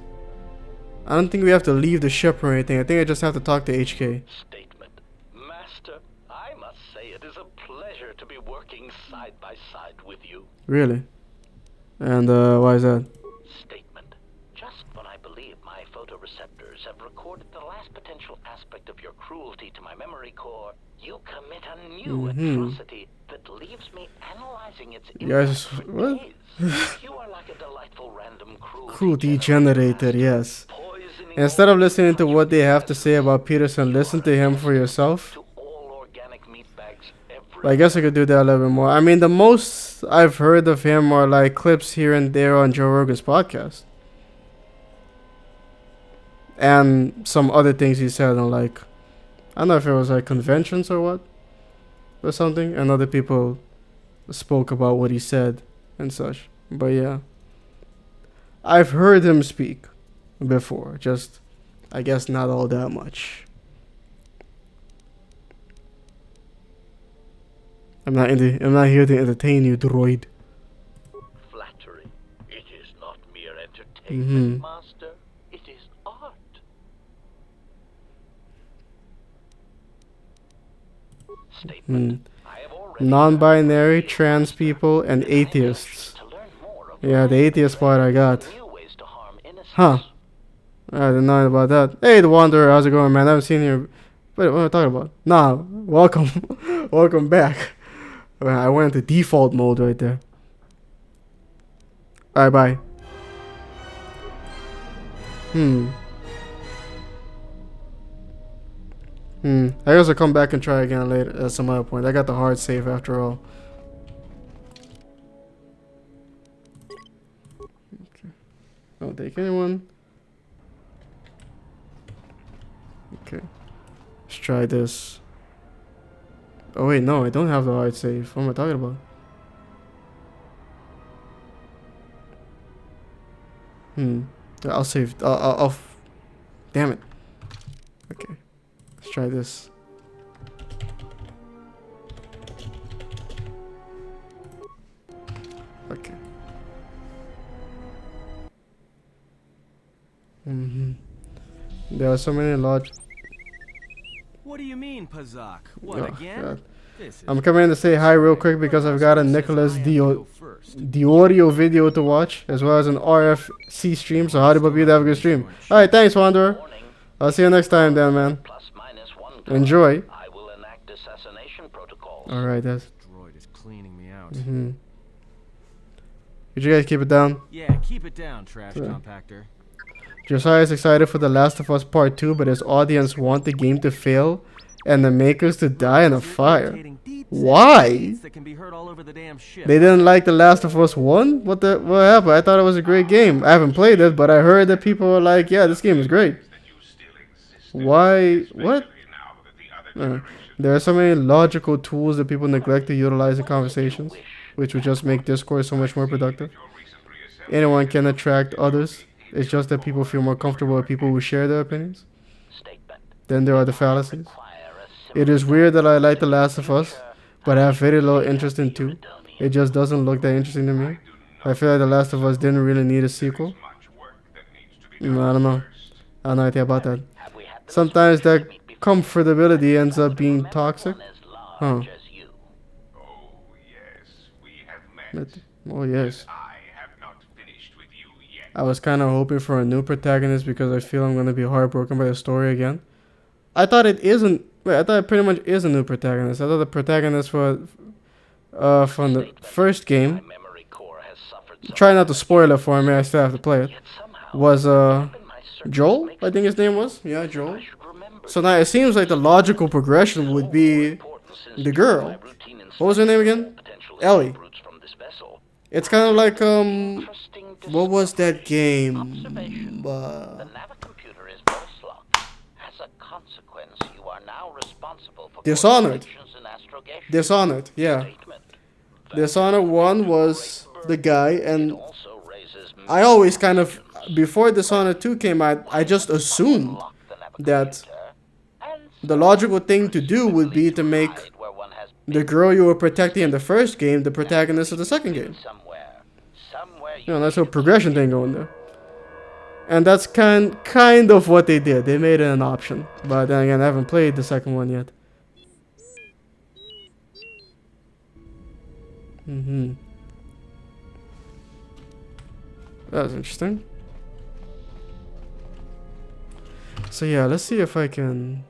I don't think we have to leave the ship or anything. I think I just have to talk to HK. Statement. Master, I must say it is a pleasure to be working side by side with you. Really? And why is that? Statement. Just when I believe my photoreceptors have recorded the last potential aspect of your cruelty to my memory core, you commit a new atrocity that leaves me analyzing its Yes. What? You are like a delightful random Cruelty generator, yes. Instead of listening to what they have to say about Peterson, listen to him for yourself. I guess I could do that a little bit more. I mean, the most I've heard of him are like clips here and there on Joe Rogan's podcast. And some other things he said on like, I don't know if it was like conventions or what. Or something. And other people spoke about what he said and such. But yeah. I've heard him speak before. Just, I guess not all that much. I'm not here to entertain you, droid. Flattery. It is not mere entertainment, Master. It is art. Statement. Non-binary, trans people, and atheists. Yeah, the atheist part I got. Huh. I didn't know about that. Hey, the Wanderer, how's it going, man? I haven't seen you. Wait, what am I talking about? Nah, welcome. Welcome back. I went into default mode right there. Alright, bye. I guess I'll come back and try again later at some other point. I got the hard save after all. Okay. Don't take anyone. Okay. Let's try this. Oh wait, no, I don't have the hard save. What am I talking about? I'll save. I'll damn it. Okay. Let's try this. Okay. There are so many large. What do you mean, Pazak? What, Oh, again? God. This is I'm coming to say hi real quick because I've got a Nicholas the audio video to watch, as well as an RFC stream. So howdy, Bobby, have a good stream. Alright, thanks, Wanderer. I'll see you next time then, man. Enjoy. I will enact assassination protocols. Alright, that's. droid is cleaning me out. Could you guys keep it down? Yeah, keep it down, trash Yeah. compactor. Josiah is excited for The Last of Us Part 2, but his audience want the game to fail and the makers to die in a fire. Why? That can be heard all over the damn ship. They didn't like The Last of Us 1? What happened? I thought it was a great game. I haven't played it, but I heard that people were like, yeah, this game is great. Why? What? There are so many logical tools that people neglect to utilize in conversations, which would just make discourse so much more productive. Anyone can attract others. It's just that people feel more comfortable with people who share their opinions. Then there are the fallacies. It is weird that I like The Last of Us, but I have very little interest in 2. It just doesn't look that interesting to me. I feel like The Last of Us didn't really need a sequel. I don't know. I have no idea about that. Sometimes that comfortability ends up being toxic. Huh. Oh yes. I was kind of hoping for a new protagonist because I feel I'm going to be heartbroken by the story again. I thought it isn't. Wait, I thought it pretty much is a new protagonist. I thought the protagonist from the first game, try not to spoil it for me, I still have to play it, was Joel, I think his name was. Yeah, Joel. So now it seems like the logical progression would be the girl. What was her name again? Ellie. It's kind of like, what was that game? Dishonored. Dishonored, yeah. Dishonored 1 was the guy, and I always kind of, before Dishonored 2 came out, I just assumed that the logical thing to do would be to make the girl you were protecting in the first game the protagonist of the second game. You know, that's a progression thing going there. And that's kind of what they did. They made it an option. But then again, I haven't played the second one yet. That's interesting. So yeah, let's see if I can...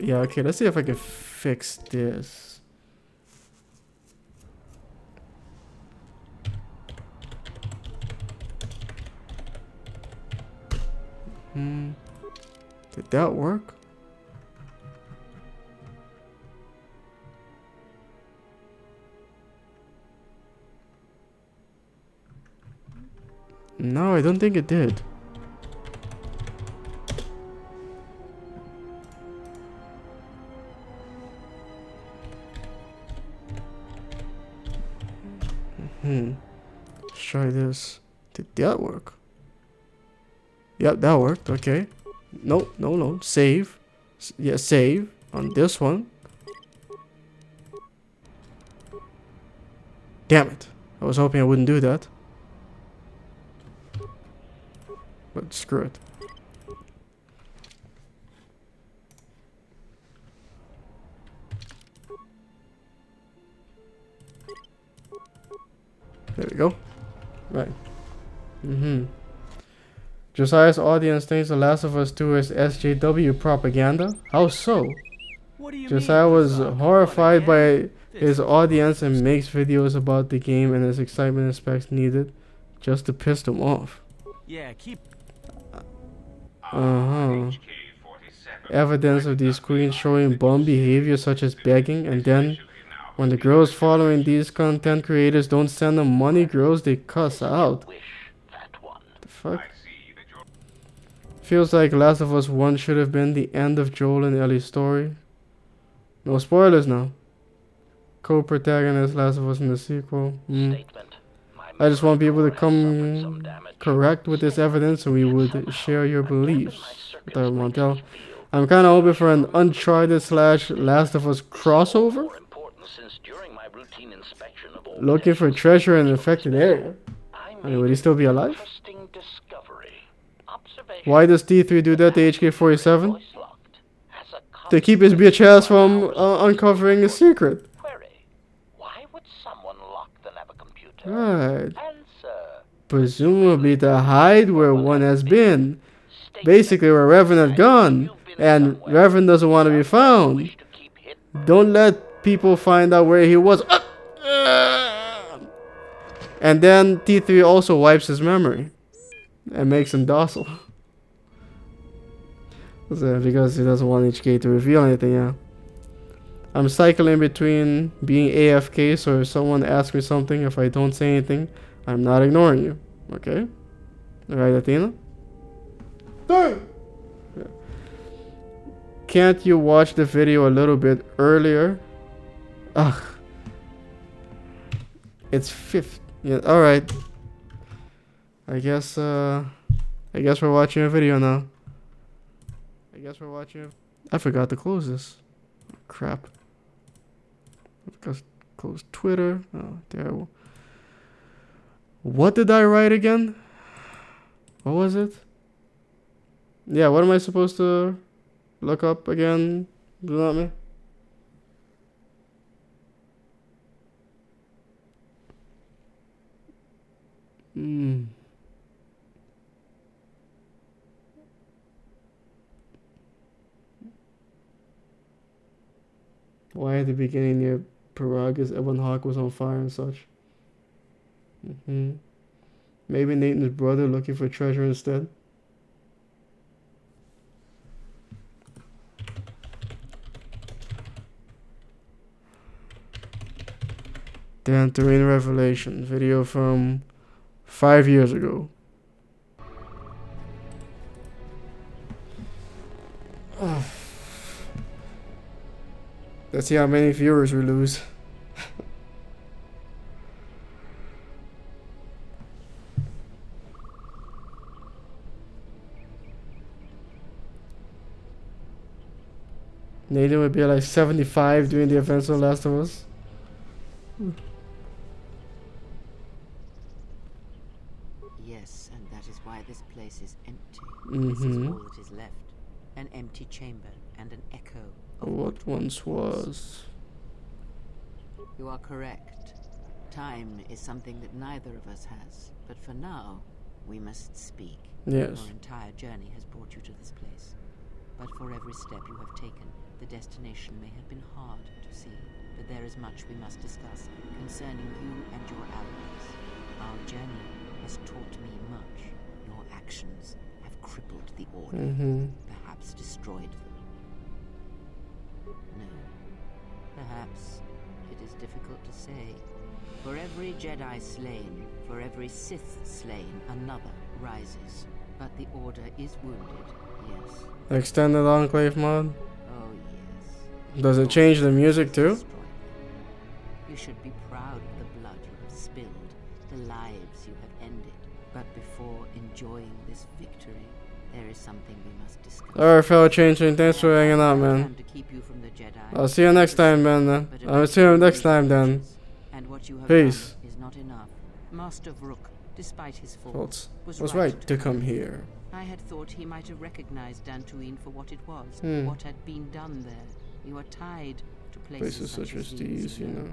Yeah, okay, let's see if I can fix this. Did that work? No, I don't think it did. Let's try this. Did that work? Yep, that worked. Okay. No, no, no. Save. Yeah, save on this one. Damn it. I was hoping I wouldn't do that. But screw it. There we go. Right. Josiah's audience thinks The Last of Us 2 is SJW propaganda. How so? Josiah was horrified by his audience and makes videos about the game and his excitement and specs needed. just to piss them off. Yeah, keep. Evidence of these queens showing bum behavior such as begging, and then when the girls following these content creators don't send them money, girls they cuss out. The fuck? Feels like Last of Us 1 should have been the end of Joel and Ellie's story. No spoilers now. Co-protagonist Last of Us in the sequel. I just want people to come correct with this evidence so we would share your beliefs. Montel. I'm kind of hoping for an Uncharted / Last of Us crossover. Looking for treasure in an infected area. I mean, would he still be alive? Why does T3 do that to HK47? To keep his bitch ass from uncovering a secret. Right. Presumably to hide where one has been. Basically where Revan had gone. And Revan doesn't want to be found. Don't let people find out where he was. And then T3 also wipes his memory. And makes him docile. Because he doesn't want HK to reveal anything, yeah. I'm cycling between being AFK, so if someone asks me something, if I don't say anything, I'm not ignoring you. Okay? Alright, Athena? Yeah. Can't you watch the video a little bit earlier? Ugh. It's 5th. Yeah, alright. I guess we're watching a video now. I forgot to close this. Crap. I forgot to close Twitter. Oh, terrible. What did I write again? What was it? Yeah, what am I supposed to look up again? Do not me. Why at the beginning near Paragus, Evan Hawk was on fire and such. Maybe Nathan's brother looking for treasure instead. Dantooine Revelation video from 5 years ago. Let's see how many viewers we lose. Nathan would be like 75 during the events of Last of Us. Yes, and that is why this place is empty. This is all that is left. An empty chamber and an echo of what once was. You are correct. Time is something that neither of us has. But for now, we must speak. Yes. Your entire journey has brought you to this place. But for every step you have taken, the destination may have been hard to see. But there is much we must discuss concerning you and your allies. Our journey has taught me much. Your actions have crippled the Order. Perhaps destroyed them. No. Perhaps it is difficult to say. For every Jedi slain, for every Sith slain, another rises. But the Order is wounded, yes. Extended Enclave mod? Oh, yes. Does it change the music too? You should be proud of the blood you have spilled, the lives you have ended. But before enjoying this victory, there is something we must discuss. Alright, fellow Changeling, thanks for hanging out, man. I'll see you next time, man. I'll see you next time, then. Peace. Is not enough. Master Vrook, despite his faults, was right to come here. I had thought he might have recognized Dantooine for what it was, what had been done there. You are tied to places such as these, you know.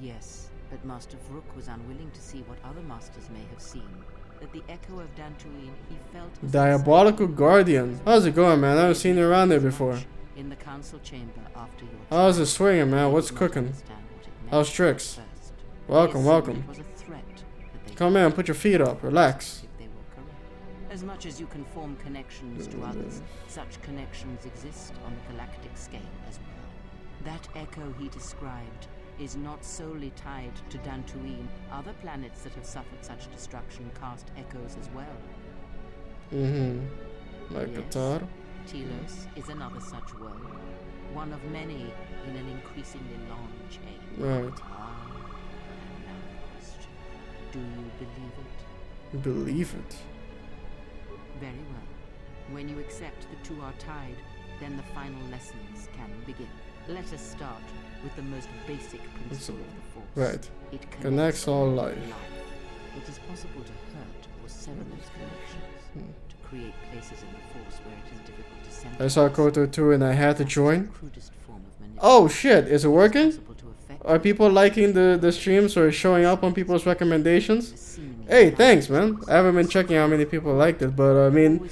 Yes, but Master Vrook was unwilling to see what other masters may have seen. That the echo of Dantooine he felt. Diabolical Guardian. How's it going, man? I haven't seen you around there before. In the council chamber after your how's it swinging, man? What's cooking? How's Tricks? Welcome, welcome. It was a threat that they Come in, put your feet up, relax. if they were correct. As much as you can form connections to others, such connections exist on the galactic scale as well. That echo he described is not solely tied to Dantooine. Other planets that have suffered such destruction cast echoes as well. Like Yes, KoTOR. Telos is another such world. One of many in an increasingly long chain. Right. Ah, and now the question. Do you believe it? Believe it. Very well. When you accept the two are tied, then the final lessons can begin. Let us start with the most basic principle of the Force. Right. It Connects all life. It is possible to hurt or sever those connections, to create places in the Force where it is difficult to send. I saw KoTOR 2 and I had to join. Crudest form of manipulation. Oh shit, is it working? Possible to affect Are people liking the streams or showing up on people's recommendations? Hey, thanks man. I haven't been checking how many people liked it, but I mean,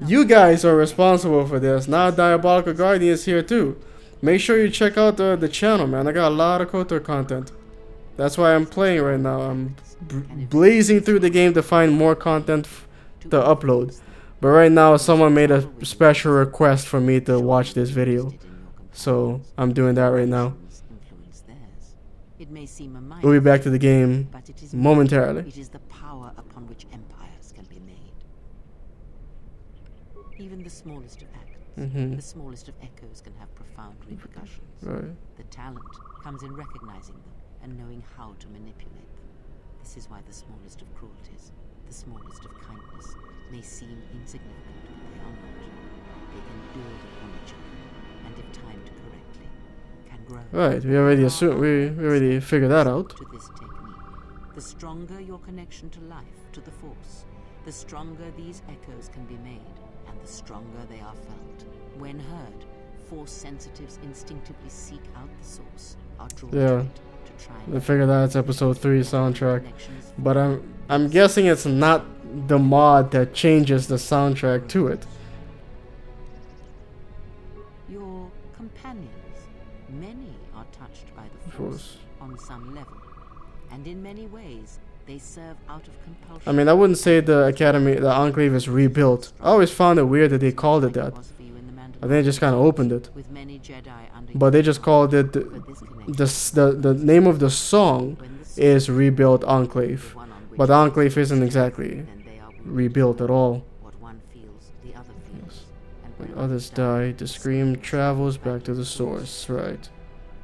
you guys are responsible for this. Now Diabolical Guardian is here too. Make sure you check out the channel, man. I got a lot of KoTOR content. That's why I'm playing right now. I'm blazing through the game to find more content to upload. But right now, someone made a special request for me to watch this video. So, I'm doing that right now. It may seem a minor, We'll be back to the game but it is momentarily. It is the power upon which empires can be made. Even the smallest of acts, the smallest of echoes can have profound repercussions. Right. The talent comes in recognizing them and knowing how to manipulate them. This is why the smallest of cruelties, the smallest of kindness, may seem insignificant, but they are not. They can build upon each other, and if timed correctly, can grow. Right, we already figured that out. To this technique, the stronger your connection to life, to the Force, the stronger these echoes can be made, and the stronger they are felt. When heard, Force sensitives instinctively seek out the source, are drawn to it to try and I figured that's episode 3 soundtrack. But I'm guessing it's not the mod that changes the soundtrack to it. your companions. Many are touched by the Force on some level, and in many ways they serve out of compulsion. I mean, I wouldn't say the Academy, the Enclave is rebuilt. I always found it weird that they called it that. I think they just kind of opened it. With many Jedi under But they just called it the name of the song is Rebuilt Enclave. But the Enclave isn't exactly rebuilt at all. what one feels, the other feels. And When when others die, the scream travels back to the source. Right.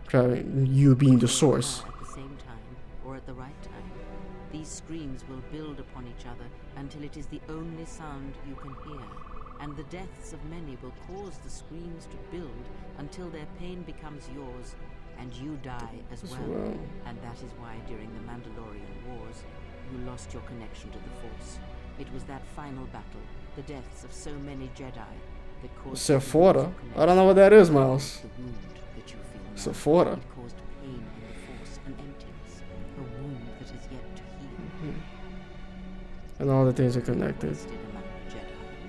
Traveling, you being the source. At the same time, or at the right time, these screams will build upon each other until it is the only sound you can hear. And the deaths of many will cause the screams to build until their pain becomes yours, and you die as well. And that is why during the Mandalorian Wars, you lost your connection to the Force. It was that final battle, the deaths of so many Jedi, that caused Sephora? I don't know what that is, Miles. the wound that you feel now. Sephora. It caused pain in the Force and emptiness, a wound that is yet to heal. And all the things are connected. Wasted among the Jedi.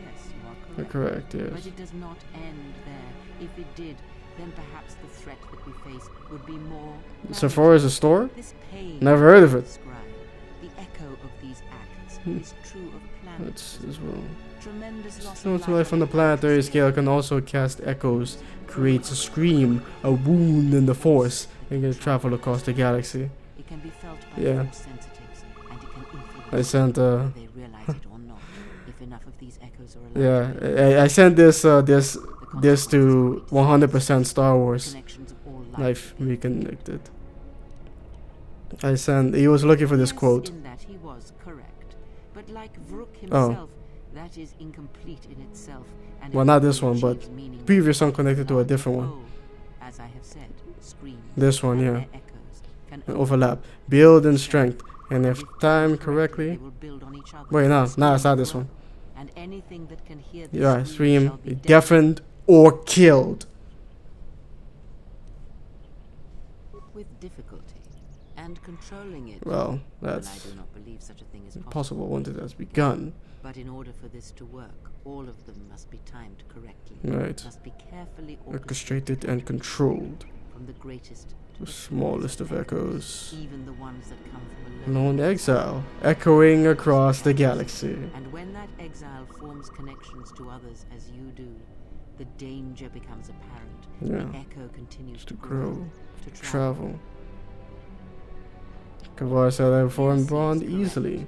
Yes, you are You're correct. correct, But yes. it does not end there. If it did, then perhaps the threat that we face would be more. Sephora is a store? This pain Never heard of it. described, the echo of these acts is true of planets That's as well. Tremendous loss Similar of to life on the planetary scale can also cast echoes, creates a scream, a wound in the force, and can travel across the galaxy. It can be felt by Yeah. Force sensitives, and it can influence I sent whether they realize it or not. If enough of these echoes are allowed to yeah, I sent this to 100% Star Wars. connections of all Life reconnected. He was looking for this Yes, quote. in that he was correct. But like Vrook Oh. himself, that is incomplete in itself. And Well, it not only this one, but achieves meaning previous when one connected to a different one. oh, as I have said, screams This one, and yeah. their echoes can Overlap. Build in strength. And if timed they correctly. will build on each other. Wait, no, it's not Screams this grow, one. And anything that can hear the Yeah, scream scream, shall be deafened or killed. with difficulty. And controlling it. Well, well, I that's do not believe such a thing is possible once it has begun. But in order for this to work, all of them must be timed correctly. Right. Must be carefully Orchestrated and controlled. from the greatest to The smallest of echoes. even the ones that come from a Lone exile, echoing across the galaxy. And when that exile forms connections to others as you do, the danger becomes apparent. Yeah. The echo continues To to grow, to travel. Kavars said I formed bond easily.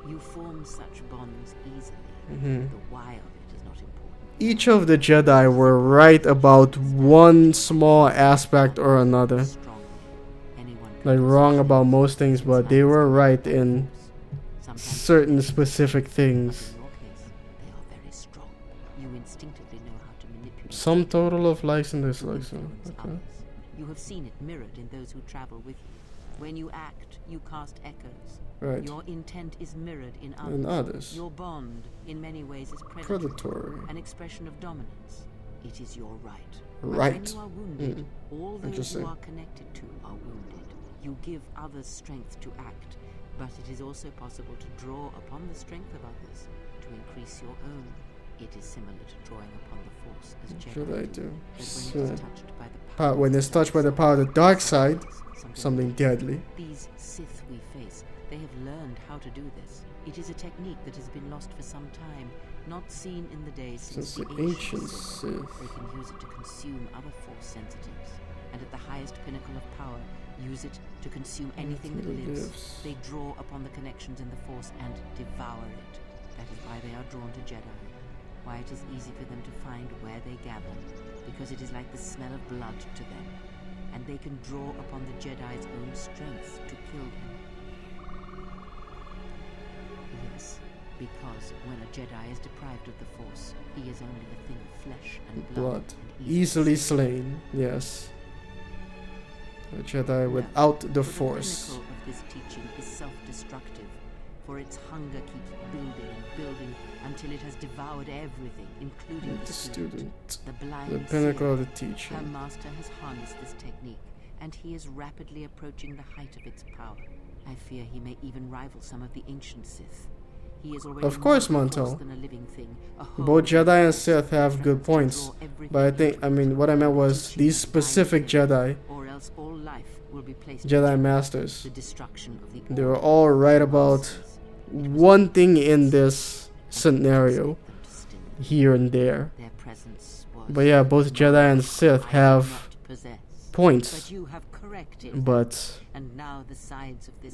You form such bonds easily. Mhm. The why of it is not important. Each of the Jedi were right about one small aspect or another. Strongly. Anyone can Like wrong about most things, but they were right in Sometimes certain specific things. in your case, they are very strong. You instinctively know how to manipulate Sum total of likes and dislikes. influence Okay. others. You have seen it mirrored in those who travel with you. When you act, you cast echoes. Right. Your intent is mirrored in others. In others. Your bond, in many ways, is predatory, Predatory. an expression of dominance. It is your right. Right. But when you are wounded, all those Interesting. you are connected to are wounded. You give others strength to act, but it is also possible to draw upon the strength of others to increase your own. It is similar to drawing upon the Force as Jedi Should I do? but So, when it is touched by the power when it's touched by the power of the dark side, something deadly. These Sith we face, they have learned how to do this. It is a technique that has been lost for some time, not seen in the days since Since the the ancient Sith. Sith. They can use it to consume other Force sensitives, and at the highest pinnacle of power, use it to consume anything that lives. They draw upon the connections in the Force and devour it. That is why they are drawn to Jedi. Why it is easy for them to find where they gather, because it is like the smell of blood to them, and they can draw upon the Jedi's own strength to kill him. Yes, because when a Jedi is deprived of the Force, he is only a thing of flesh and Blood. and Easily slain. Yes. A Jedi without the For Force. The pinnacle of this teaching is self-destructive, for its hunger keeps building and building until it has devoured everything, including The student. The blind The pinnacle of seer. the teaching. Her master has harnessed this technique, and he is rapidly approaching the height of its power. I fear he may even rival some of the ancient Sith. He is already Of course, more of a force Montel. than a living thing, a whole Both Jedi and entity Sith have that good tries to points. draw everything But I think, into I mean, what I meant was these specific Jedi, or else all life will be placed in Jedi jeopardy. Masters, The destruction of the they were order. all right about one thing in this scenario, here and there. Their presence was But yeah, both Jedi and Sith I have not possess. points. But you have corrected. But And now the sides of this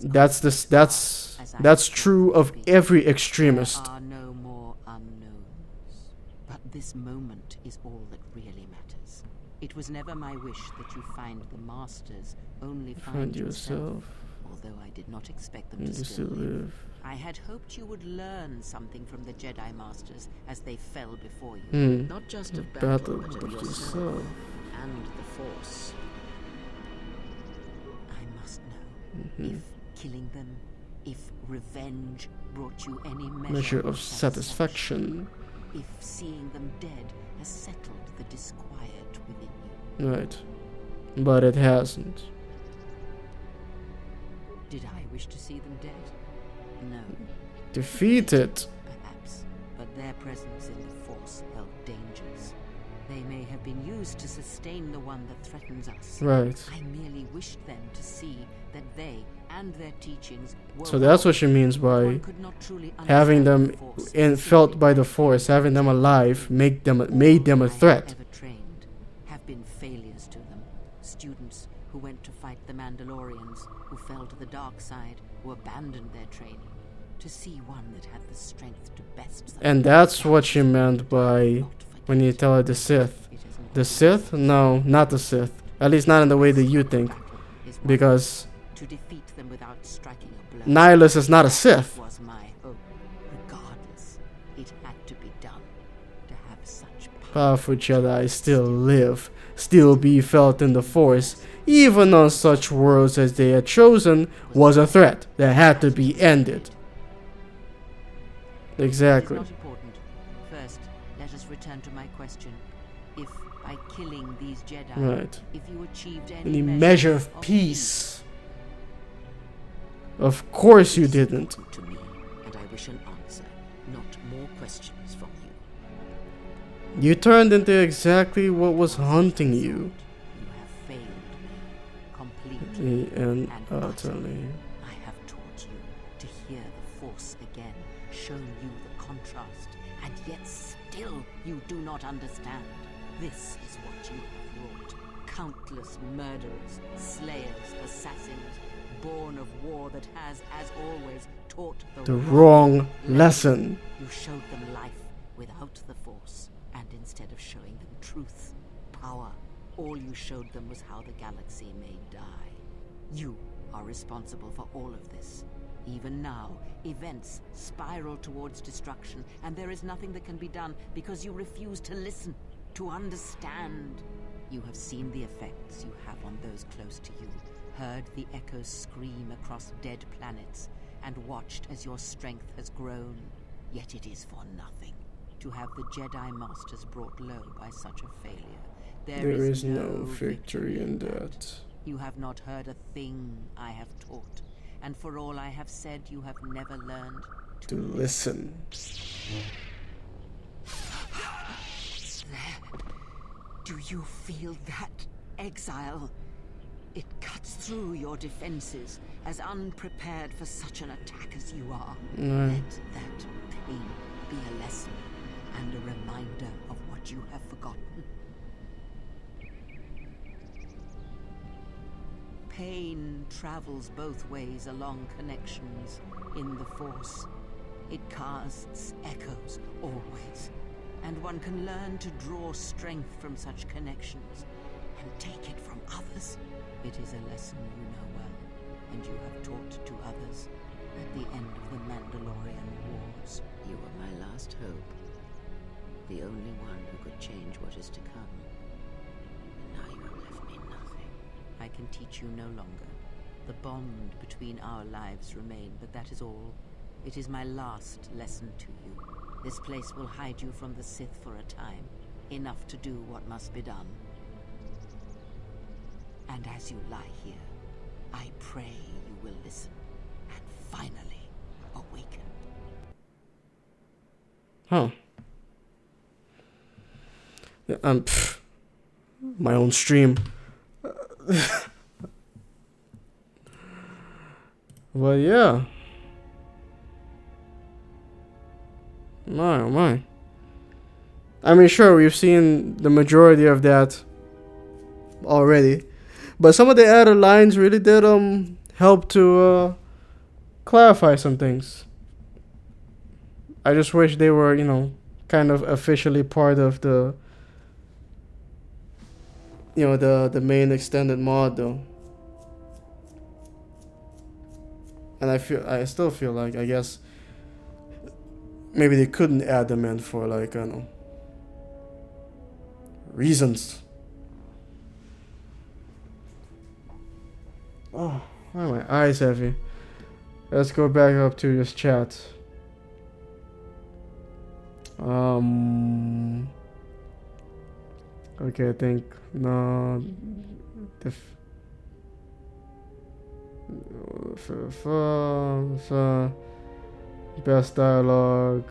that's true of every extremist. There are no more unknowns. But this moment is all that really matters. It was never my wish that you find the masters, only find yourself. Although I did not expect them You to still still live. live. I had hoped you would learn something from the Jedi Masters as they fell before you. Hmm. Not just of Battle battle, but of of yourself yourself. and the Force. I must know Mhm. if killing them, if revenge brought you any Measure of satisfaction. if seeing them dead has settled the disquiet within you. Right. But it hasn't. Did I wish to see them dead? No, Defeated. perhaps, but their presence in the Force held dangers. They may have been used to sustain the one that threatens us. Right. I merely wished them to see that they and their teachings were So that's what she means by one could not truly having understand them the Force in felt by the Force, having them alive, made them a threat. ever trained have been failures to them. Students who went to fight the Mandalorians, who fell to the dark side, who abandoned their training. To see one that had the strength to best them. And that's what she meant by when you tell her the Sith. The Sith? No, not the Sith. At least not in the way that you think. Because to defeat them without striking a blow. Nihilus is not a Sith. Was my hope. Regardless, it had to be done. To have such Powerful Jedi still live, still be felt in the Force, even on such worlds as they had chosen, was a threat that had to be ended. Exactly. It's not important. First, let us return to my question. If by killing these Jedi, Right. if you achieved Any measure of peace. Of course you didn't. to me, and I wish an answer, not more questions from you. You turned into exactly what was haunting you. You have failed and utterly. I have taught you to hear the Force again, shown you the contrast, and yet still you do not understand. This is what you have wrought. Countless murderers, slayers, assassins, born of war that has, as always, taught the wrong lesson. You showed them life without the Force, and instead of showing them truth, power, all you showed them was how the galaxy may die. You are responsible for all of this. Even now, events spiral towards destruction, and there is nothing that can be done because you refuse to listen, to understand. You have seen the effects you have on those close to you, heard the echoes scream across dead planets, and watched as your strength has grown. Yet it is for nothing. To have the Jedi Masters brought low by such a failure. There is no victory in that. You have not heard a thing I have taught, and for all I have said, you have never learned to listen. There. Do you feel that, exile? It cuts through your defenses, as unprepared for such an attack as you are. Let that pain be a lesson and a reminder of what you have forgotten. Pain travels both ways along connections in the Force. It casts echoes always, and one can learn to draw strength from such connections and take it from others. It is a lesson you know well, and you have taught to others at the end of the Mandalorian Wars. You were my last hope, the only one who could change what is to come. And now you have left me nothing. I can teach you no longer. The bond between our lives remain, but that is all. It is my last lesson to you. This place will hide you from the Sith for a time, enough to do what must be done. And as you lie here, I pray you will listen and finally awaken. Huh. Yeah, my own stream. Well, yeah. My, oh my. I mean, sure, we've seen the majority of that already, but some of the added lines really did help to clarify some things. I just wish they were, you know, kind of officially part of the, you know, the main extended mod though. And I still feel like, I guess maybe they couldn't add them in for, like, I don't know, reasons. Oh, why are my eyes heavy? Let's go back up to this chat. Okay, I think no. Best dialogue.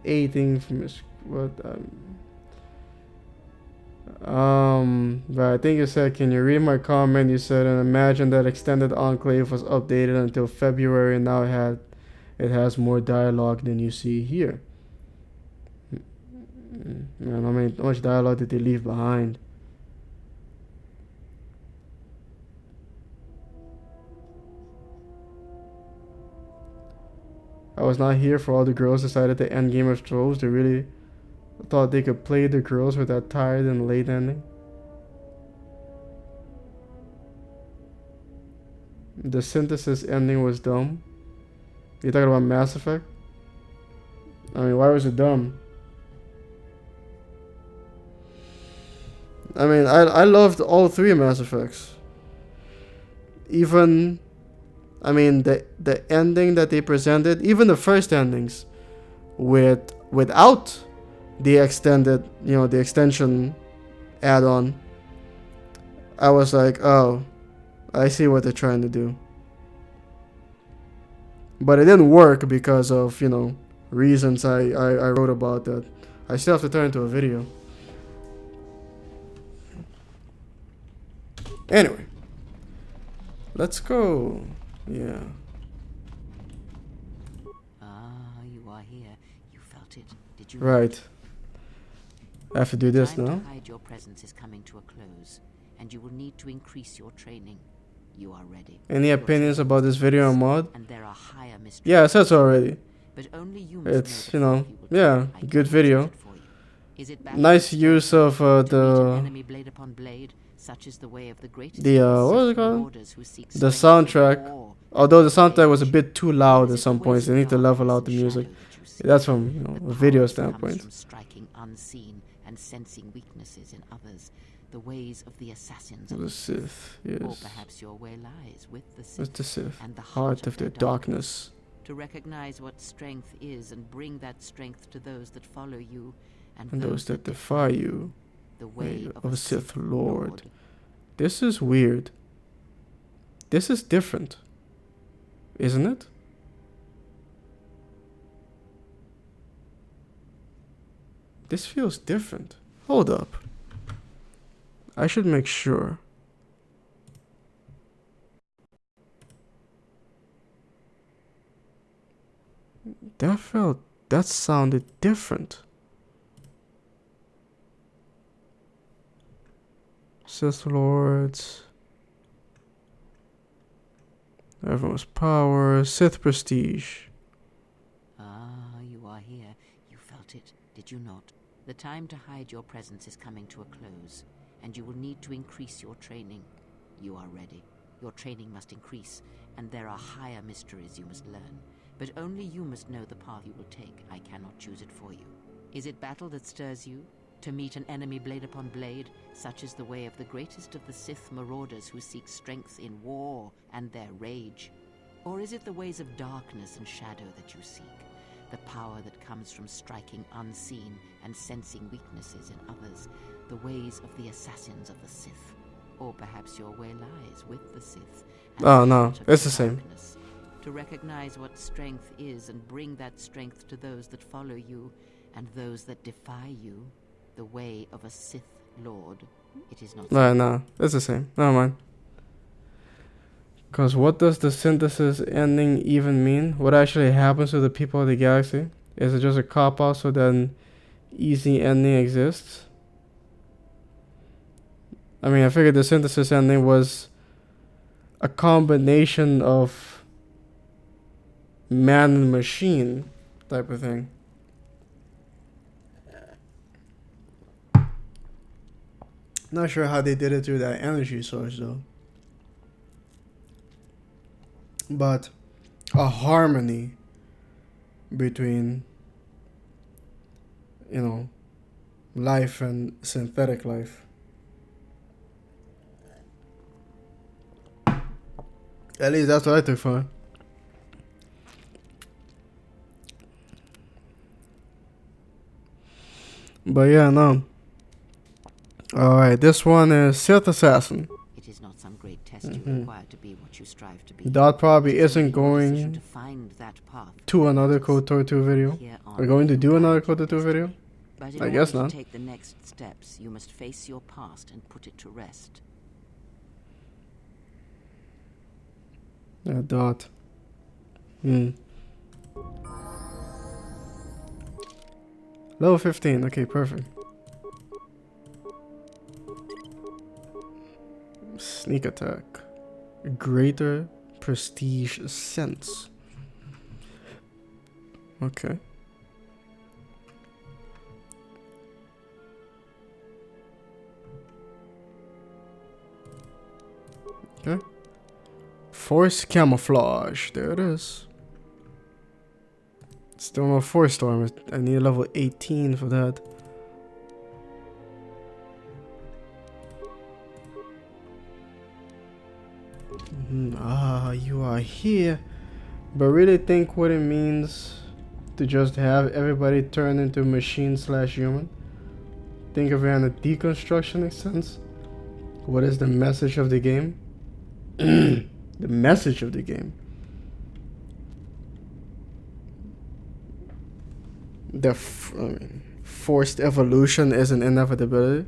18 from what? But I think you said, can you read my comment? You said, and imagine that extended enclave was updated until February, and now it has more dialogue than you see here. Man, how much dialogue did they leave behind? I was not here for all the girls decided to end Game of Thrones. They really thought they could play the girls with that tired and late ending. The synthesis ending was dumb. You talking about Mass Effect? I mean, why was it dumb? I mean, I loved all three Mass Effects. Even, I mean, the ending that they presented, even the first endings, without the extended, you know, the extension add-on, I was like, oh, I see what they're trying to do. But it didn't work because of, you know, reasons I wrote about that I still have to turn into a video. Anyway. Let's go. Yeah. Ah, you are here. You felt it. Did you? Right. I have to do this now. Time to hide your presence is coming to a close, and you will need to increase your training. You are ready. Any opinions about this video or mod? And there are higher mysteries. Yeah, I said so already. But only you It's, must you know know, yeah, good video. Is it Nice use of the enemy blade upon blade, such is the way of the greatest what was it called? The soundtrack. Although the soundtrack was a bit too loud at some points, they need to level out the music. That's from, you know, a video standpoint. From striking unseen and sensing weaknesses in others, the ways of the assassins of The Sith, yes. Or perhaps your way lies with the Sith, With the Sith, and the heart of their darkness. To recognize what strength is and bring that strength to those that follow you, and those that defy you, the way of a Sith Lord. This is weird. This is different, isn't it? This feels different. Hold up. I should make sure. That sounded different. Sith Lords. Everyone's power. Sith prestige. Ah, you are here. You felt it, did you not? The time to hide your presence is coming to a close, and you will need to increase your training. You are ready. Your training must increase, and there are higher mysteries you must learn. But only you must know the path you will take. I cannot choose it for you. Is it battle that stirs you? To meet an enemy blade upon blade, such is the way of the greatest of the Sith marauders who seek strength in war and their rage? Or is it the ways of darkness and shadow that you seek? The power that comes from striking unseen and sensing weaknesses in others, the ways of the assassins of the Sith? Or perhaps your way lies with the Sith. Oh no, it's the same. To recognize what strength is and bring that strength to those that follow you and those that defy you, the way of a Sith Lord. It is not. No, it's the same. Never mind. Because what does the synthesis ending even mean? What actually happens to the people of the galaxy? Is it just a cop-out so that an easy ending exists? I mean, I figured the synthesis ending was a combination of man and machine type of thing. Not sure how they did it through that energy source though. But a harmony between, you know, life and synthetic life. At least that's what I took from it. But yeah, no. Alright, this one is Sith Assassin. It is not some great test you require to be what you strive to be. That probably isn't going to find that path to another KoTOR 2 video. We're going to do another KoTOR 2 video? But I guess not. To take the next steps, you must face your past and put it to rest. Yeah, dot. Level 15, okay, perfect. Sneak attack. Greater prestige sense. Okay. Okay. Force camouflage. There it is. Still no force storm. I need a level 18 for that. Ah, you are here. But really think what it means to just have everybody turn into machine/human. Think of it in a deconstruction sense. What is the message of the game? The message of the game. I mean, forced evolution is an inevitability.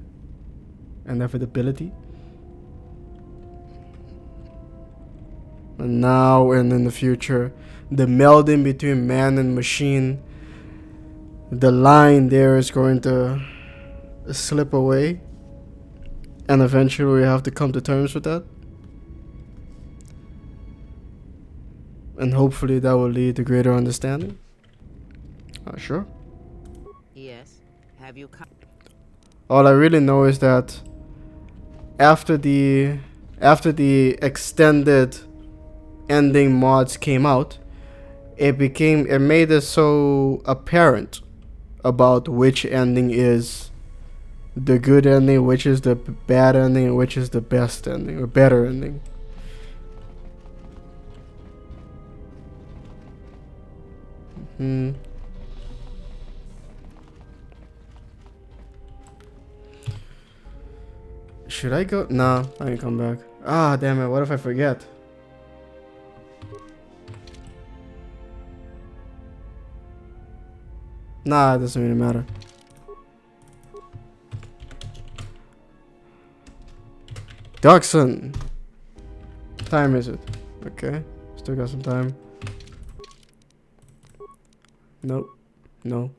Inevitability. And now and in the future, the melding between man and machine, the line there is going to slip away, and eventually we have to come to terms with that. And hopefully that will lead to greater understanding. Sure. Yes. Have you come? All I really know is that after the extended ending mods came out, it made it so apparent about which ending is the good ending, which is the bad ending, and which is the best ending or better ending. Should I go? Nah, I can come back. Ah, damn it. What if I forget? Nah, it doesn't really matter. Dachshund. Time is it? Okay. Still got some time. Nope. No.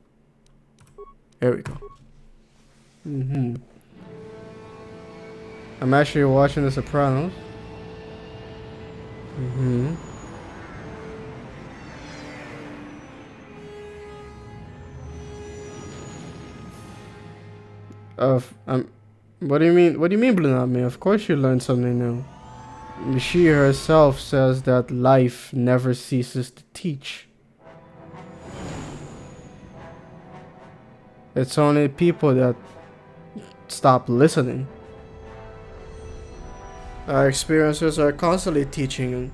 There we go. I'm actually watching The Sopranos. What do you mean? What do you mean, Blunami? Of course you learned something new. She herself says that life never ceases to teach. It's only people that stop listening. Our experiences are constantly teaching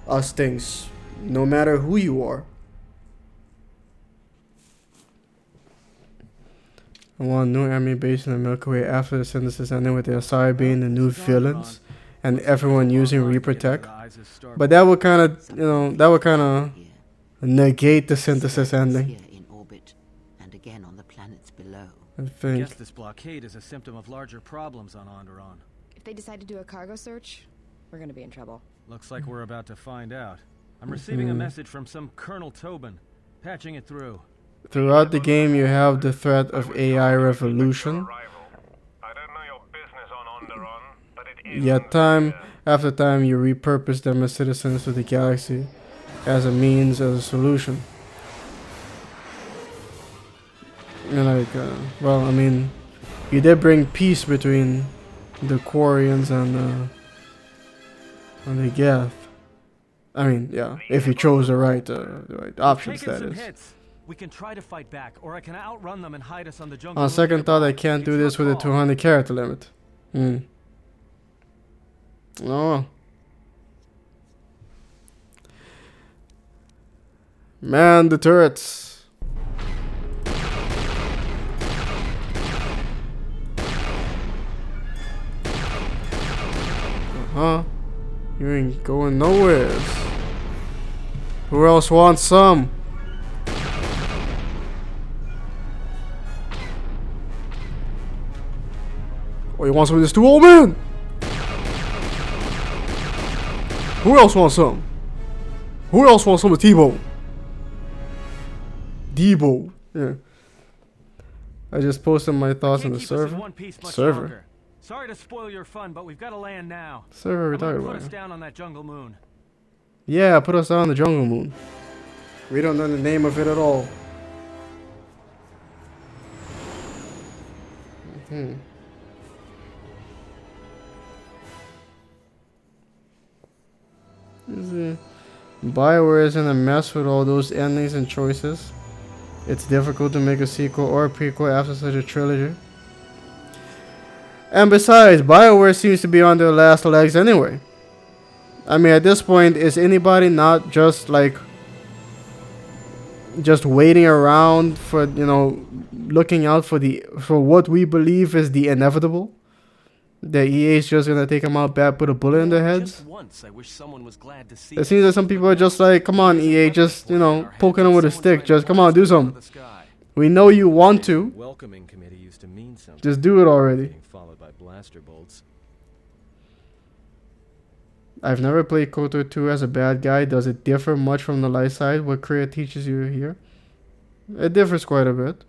us things, no matter who you are. I want a new army base in the Milky Way after the synthesis ending, with the Asari being the new villains and everyone using Reaper tech. But that would kind of, negate the synthesis ending. In orbit and again on the planets below. I think. Guess this blockade is a symptom of larger problems on Onderon. If they decide to do a cargo search, we're gonna be in trouble. Looks like we're about to find out. I'm receiving a message from some Colonel Tobin. Patching it through. Throughout the game, you have the threat of AI revolution. Yet time after time, you repurpose them as citizens of the galaxy, as a means, as a solution. And well, I mean, you did bring peace between the Quarians and the Geth. I mean, yeah, if you chose the right options, that is. We can try to fight back, or I can outrun them and hide us on the jungle. On second thought, I can't do this with a 200 character limit. Oh. Man, the turrets. You ain't going nowhere. Who else wants some? Oh, you want some of this too, old man? Who else wants some? Who else wants some of T-Bone? Debo. Yeah. I just posted my thoughts on the server. Server. Sorry to spoil your fun, but we've got to land now. Server, we're talking put about. us down on that jungle moon. Yeah, put us down on the jungle moon. We don't know the name of it at all. BioWare is in a mess with all those endings and choices. It's difficult to make a sequel or a prequel after such a trilogy. And besides, BioWare seems to be on their last legs anyway. I mean, at this point, is anybody not just waiting around for, looking out for what we believe is the inevitable? That EA is just gonna take them out bad, put a bullet in their heads? Once, I wish someone was glad to see it seems that some people are just like, come on, EA, just, poking them with a stick. Just, come on, do something. We know you want to. Welcoming committee used to mean something. Just do it already. Being followed by blaster bolts. I've never played KoTOR 2 as a bad guy. Does it differ much from the light side? What Kriya teaches you here? It differs quite a bit.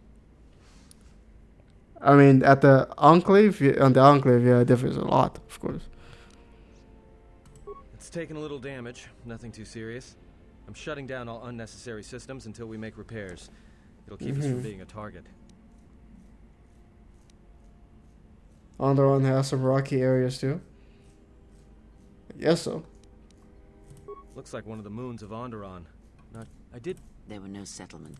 I mean, at the Enclave, yeah, it differs a lot, of course. It's taken a little damage. Nothing too serious. I'm shutting down all unnecessary systems until we make repairs. It'll keep us from being a target. Onderon has some rocky areas too. Yes, so. Looks like one of the moons of Onderon. There were no settlement.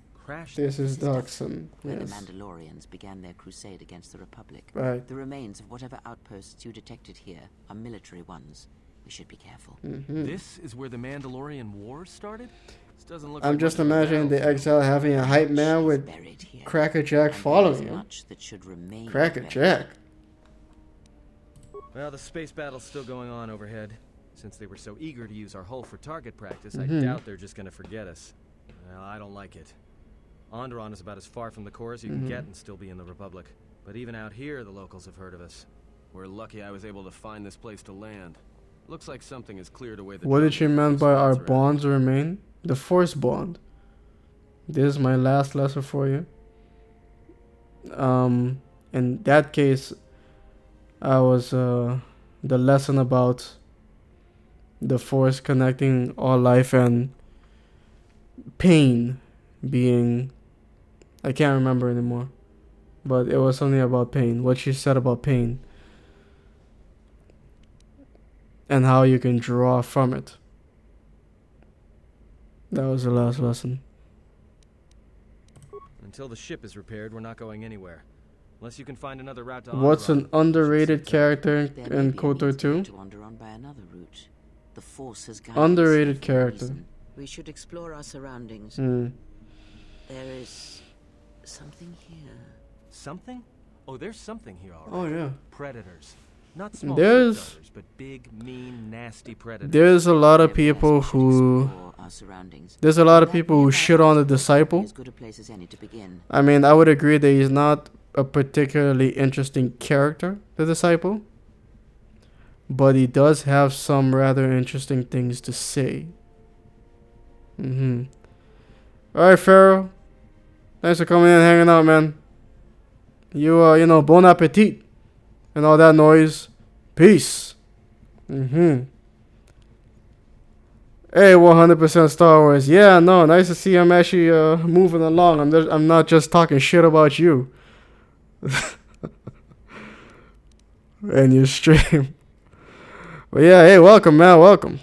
This is Doxon. When Yes. the Mandalorians began their crusade against the Republic. Right. The remains of whatever outposts you detected here are military ones. We should be careful. This is where the Mandalorian Wars started? This doesn't look I'm like just much of a imagining the battle. exile having a hype man with Cracker Jack following him. Cracker Jack. Well, the space battle's still going on overhead. Since they were so eager to use our hull for target practice, I doubt they're just gonna forget us. Well, I don't like it. Onderon is about as far from the core as you can get and still be in the Republic. But even out here, the locals have heard of us. We're lucky I was able to find this place to land. Looks like something has cleared away the... What did she mean by our bonds remain? The Force bond. This is my last lesson for you. In that case, I was the lesson about the Force connecting all life and pain being... I can't remember anymore. But it was something about pain. What she said about pain. And how you can draw from it. That was the last lesson. Until the ship is repaired, we're not going anywhere. Unless you can find another route to What's an underrated character in KoTOR 2? The Force has guided Underrated us for a character. reason. We should explore our surroundings. Hmm. There is something here. Something? Oh, there's something here already. Oh, yeah. Predators. Not small There's- ship dwellers, but big, mean, nasty predators. There's a lot of people who... There's a lot of people who shit on the Disciple. As good a place as any to begin. I mean, I would agree that he's not a particularly interesting character, the Disciple. But he does have some rather interesting things to say. Alright, Pharaoh. Thanks for coming in and hanging out, man. You know, bon appetit. And all that noise. Peace. Hey, 100% Star Wars. Yeah, no, nice to see I'm actually moving along. I'm not just talking shit about you. And your stream. But yeah, hey, welcome, man, welcome.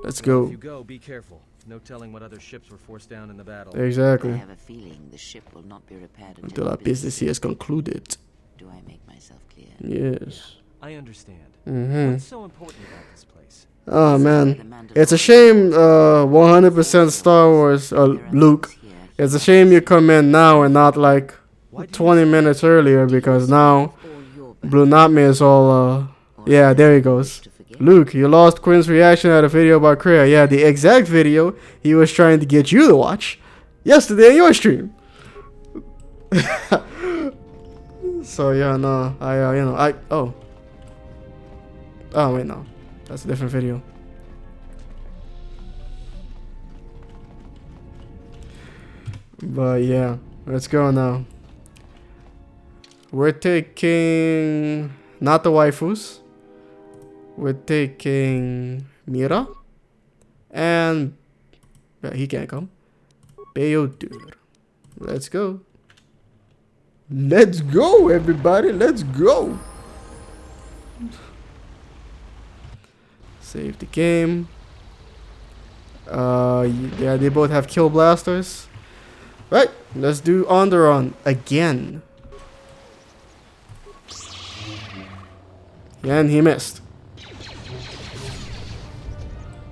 Let's go. If you go, be careful. No telling what other ships were forced down in the battle. Exactly. I have a feeling the ship will not be repaired Until our business here is concluded. Do I make myself clear? Yes. I understand. Mm-hmm. What's so important about this place? Oh man, it's a shame. 100% Star Wars. Luke. It's a shame you come in now and not like 20 minutes earlier, because now Blue Notme is all. Yeah, there he goes. Luke, you lost Quinn's reaction at a video about Kriya. Yeah, the exact video he was trying to get you to watch yesterday in your stream. So yeah, no, oh wait, no, that's a different video. But yeah, let's go now. We're taking not the waifus. We're taking Mira. And yeah, he can't come. Beodur. Let's go. Let's go, everybody. Let's go. Save the game. Yeah, they both have kill blasters. Right, let's do Onderon again. And he missed.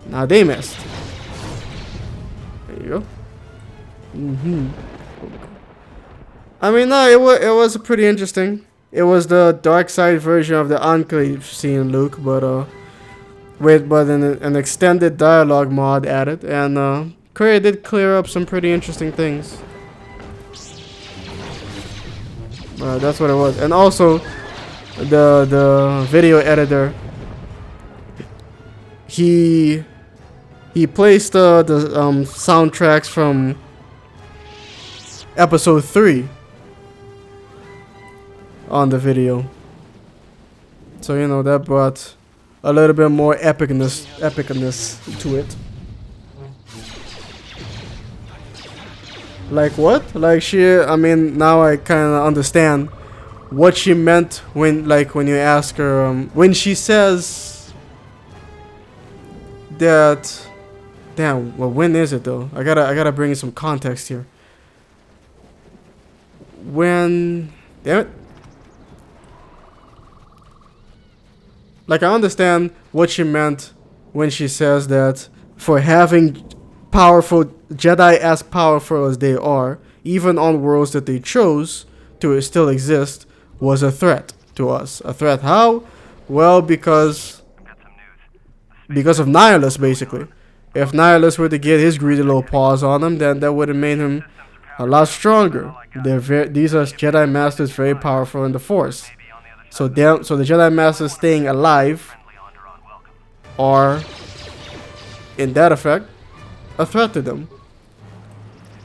Now they missed. There you go. I mean, no, it was pretty interesting. It was the dark side version of the Enclave scene, Luke, but with an extended dialogue mod added, and Korea did clear up some pretty interesting things. That's what it was. And also, the video editor, he placed the soundtracks from episode 3 on the video. So you know, that brought a little bit more epicness to it. Like what? Like I mean, now I kind of understand what she meant when you ask her, when she says that. Damn. Well, when is it though? I gotta bring in some context here. When, damn it. Like, I understand what she meant when she says that for having powerful Jedi as powerful as they are, even on worlds that they chose to still exist, was a threat to us. A threat how? Well, because of Nihilus, basically. If Nihilus were to get his greedy little paws on him, then that would have made him a lot stronger. These are Jedi Masters very powerful in the Force. So the Jedi Masters staying alive are, in that effect, a threat to them.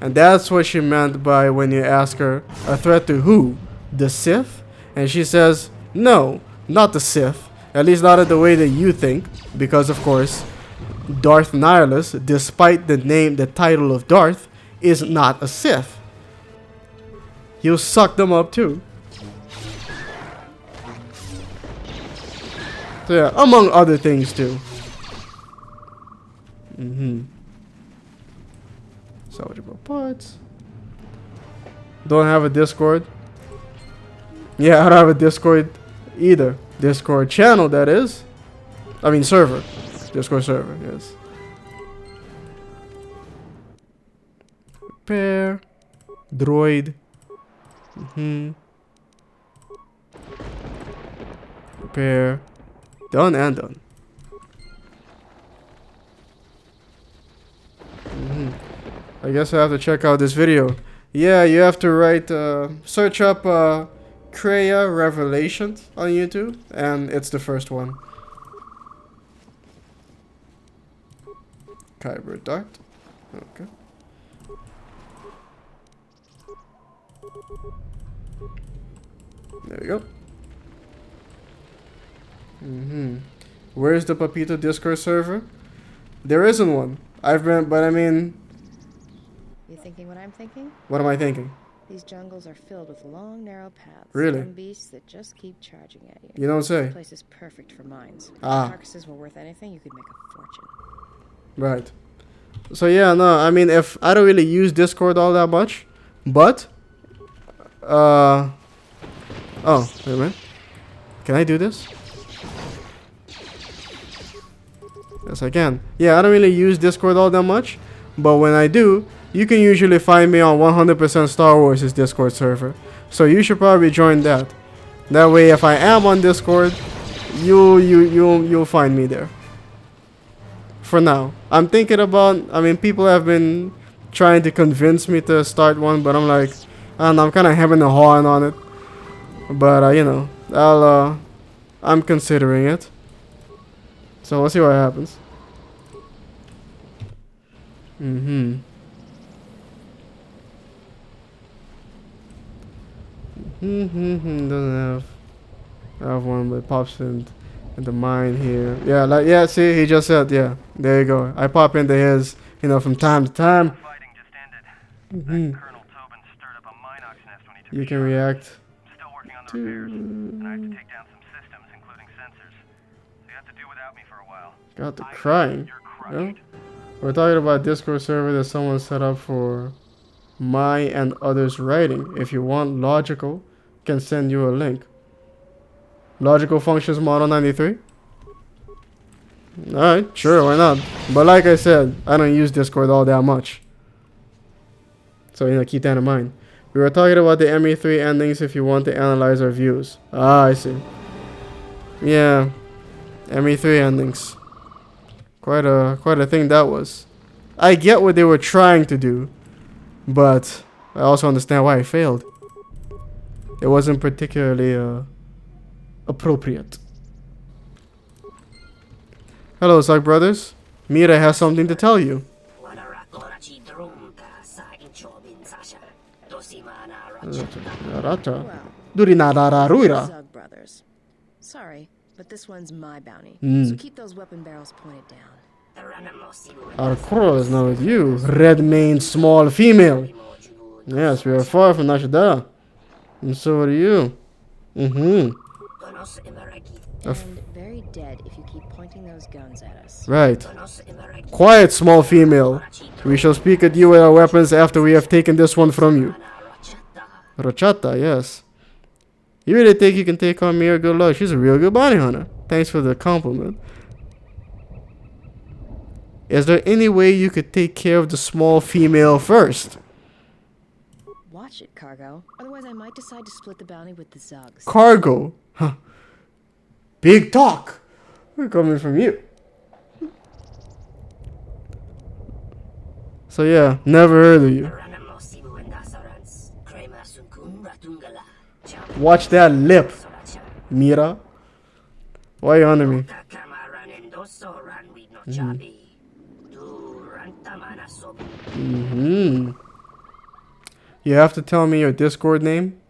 And that's what she meant by when you ask her, a threat to who? The Sith? And she says, no, not the Sith. At least not in the way that you think. Because, of course, Darth Nihilus, despite the title of Darth, is not a Sith. He'll suck them up too. So yeah, among other things too. Salvageable parts. Don't have a Discord. Yeah, I don't have a Discord either. Discord channel, that is. I mean server. Discord server, yes. Repair. Droid. Repair. Done and done. I guess I have to check out this video. Yeah, you have to write, search up Kreia Revelations on YouTube, and it's the first one. Kyber Dart. Okay. There we go. Where's the Papito Discord server? There isn't one. But I mean... You thinking what I'm thinking? What am I thinking? These jungles are filled with long, narrow paths. Really? Some beasts that just keep charging at you. You don't say. This place is perfect for mines. If carcasses were worth anything, you could make a fortune. Right. So yeah, no, I mean, if I don't really use Discord all that much, but... Oh, wait a minute. Can I do this? Yes, I can. Yeah, I don't really use Discord all that much, but when I do, you can usually find me on 100% Star Wars' Discord server. So you should probably join that. That way, if I am on Discord, you'll find me there. For now, I'm thinking about. I mean, people have been trying to convince me to start one, but I'm like, I don't know, I'm kind of having a horn on it. But you know, I'm considering it. So we'll see what happens. Doesn't have one, but pops in the mine here. Yeah, see, he just said, yeah, there you go. I pop into his, you know, from time to time. You can react to. Got the crying. Yeah? We're talking about Discord server that someone set up for my and others writing. If you want logical, can send you a link. Logical functions model 93. Alright, sure, why not? But like I said, I don't use Discord all that much. So, you know, keep that in mind. We were talking about the ME3 endings if you want to analyze our views. Ah, I see. Yeah. ME3 endings. Quite a thing that was. I get what they were trying to do, but I also understand why it failed. It wasn't particularly appropriate. Hello, Zug Brothers. Mira has something to tell you. Zug Brothers. Sorry, but this one's my bounty. So keep those weapon barrels pointed down. Our quarrel is not with you, red-maned small female. Yes, we are far from Nar Shaddaa. And so are you. And very dead if you keep pointing those guns at us. Right. Quiet, small female. We shall speak at you with our weapons after we have taken this one from you. Rochata, yes. You really think you can take on Mira? Good luck. She's a real good bounty hunter. Thanks for the compliment. Is there any way you could take care of the small female first? Watch it, Cargo. Otherwise, I might decide to split the bounty with the Zugs. Cargo? Huh. Big talk. We're coming from you. So yeah, never heard of you. Watch that lip, Mira. Why are you under me? You have to tell me your Discord name.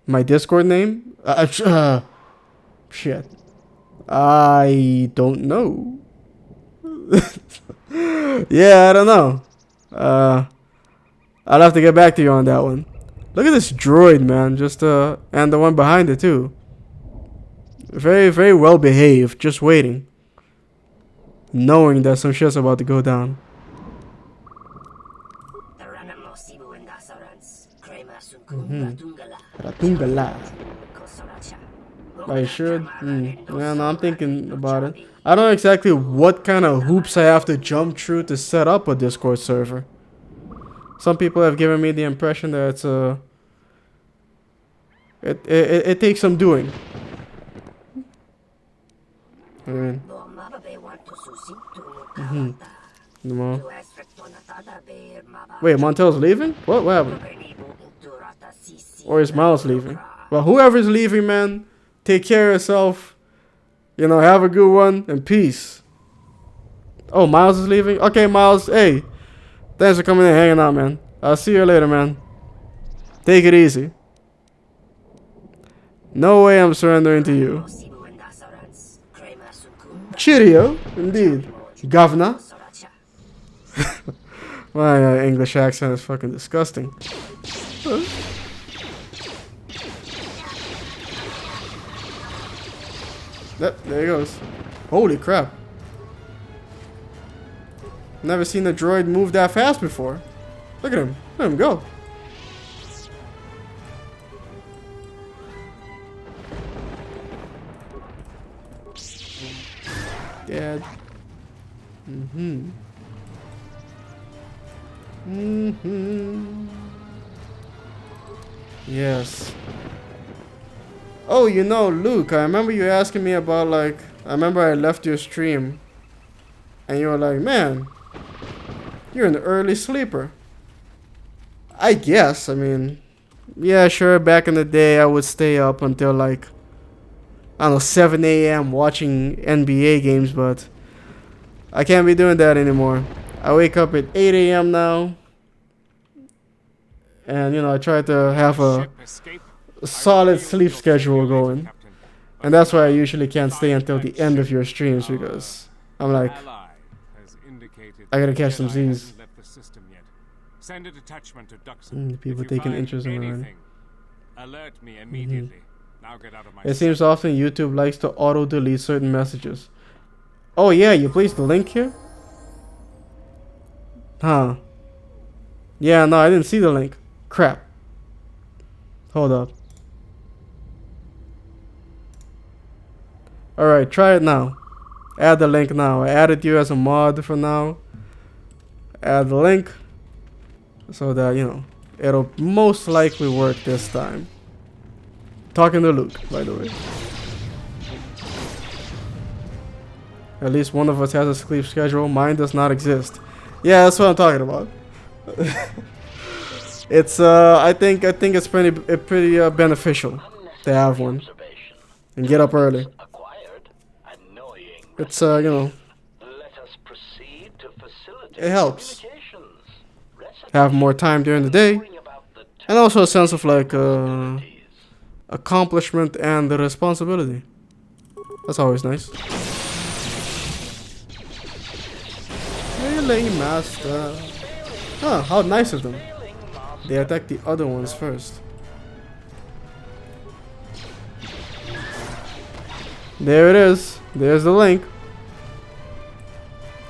My Discord name? Shit. I don't know. Yeah, I don't know. I'll have to get back to you on that one. Look at this droid, man. Just and the one behind it too. Very, very well behaved. Just waiting, knowing that some shit's about to go down. I should. Yeah, no, I'm thinking about it. I don't know exactly what kind of hoops I have to jump through to set up a Discord server. Some people have given me the impression that it's it takes some doing. I mean, Wait, Montel's leaving? What happened? Or is Miles leaving? Well, whoever's leaving, man, take care of yourself. You know, have a good one and peace. Oh, Miles is leaving? Okay, Miles, hey. Thanks for coming in and hanging out, man. I'll see you later, man. Take it easy. No way I'm surrendering to you. Cheerio, indeed. Governor. My English accent is fucking disgusting. Yep, there he goes. Holy crap. Never seen a droid move that fast before. Look at him. Let him go. Dad. Yes. Oh, you know, Luke, I remember you asking me about, like, I remember I left your stream. And you were like, man, you're an early sleeper. I guess, I mean, yeah, sure, back in the day I would stay up until, like, I don't know, 7 a.m. watching NBA games, but I can't be doing that anymore. I wake up at 8 a.m. now. And, you know, I try to have a solid sleep schedule going. And that's why I usually can't stay until the end of your streams, because I'm like, I gotta catch some Z's. People taking interest in learning. Alert me immediately. Now get out of my It seems often YouTube likes to auto-delete certain messages. Oh yeah, you placed the link here? Huh. Yeah, no, I didn't see the link. Crap. Hold up. Alright, try it now. Add the link now. I added you as a mod for now. Add the link. So that, you know, it'll most likely work this time. Talking to Luke, by the way. At least one of us has a sleep schedule. Mine does not exist. Yeah, that's what I'm talking about. It's I think it's pretty beneficial to have one and get up early. It's you know, it helps have more time during the day, and also a sense of like accomplishment and the responsibility. That's always nice. Melee master. Huh, how nice of them. They attack the other ones first. There it is. There's the link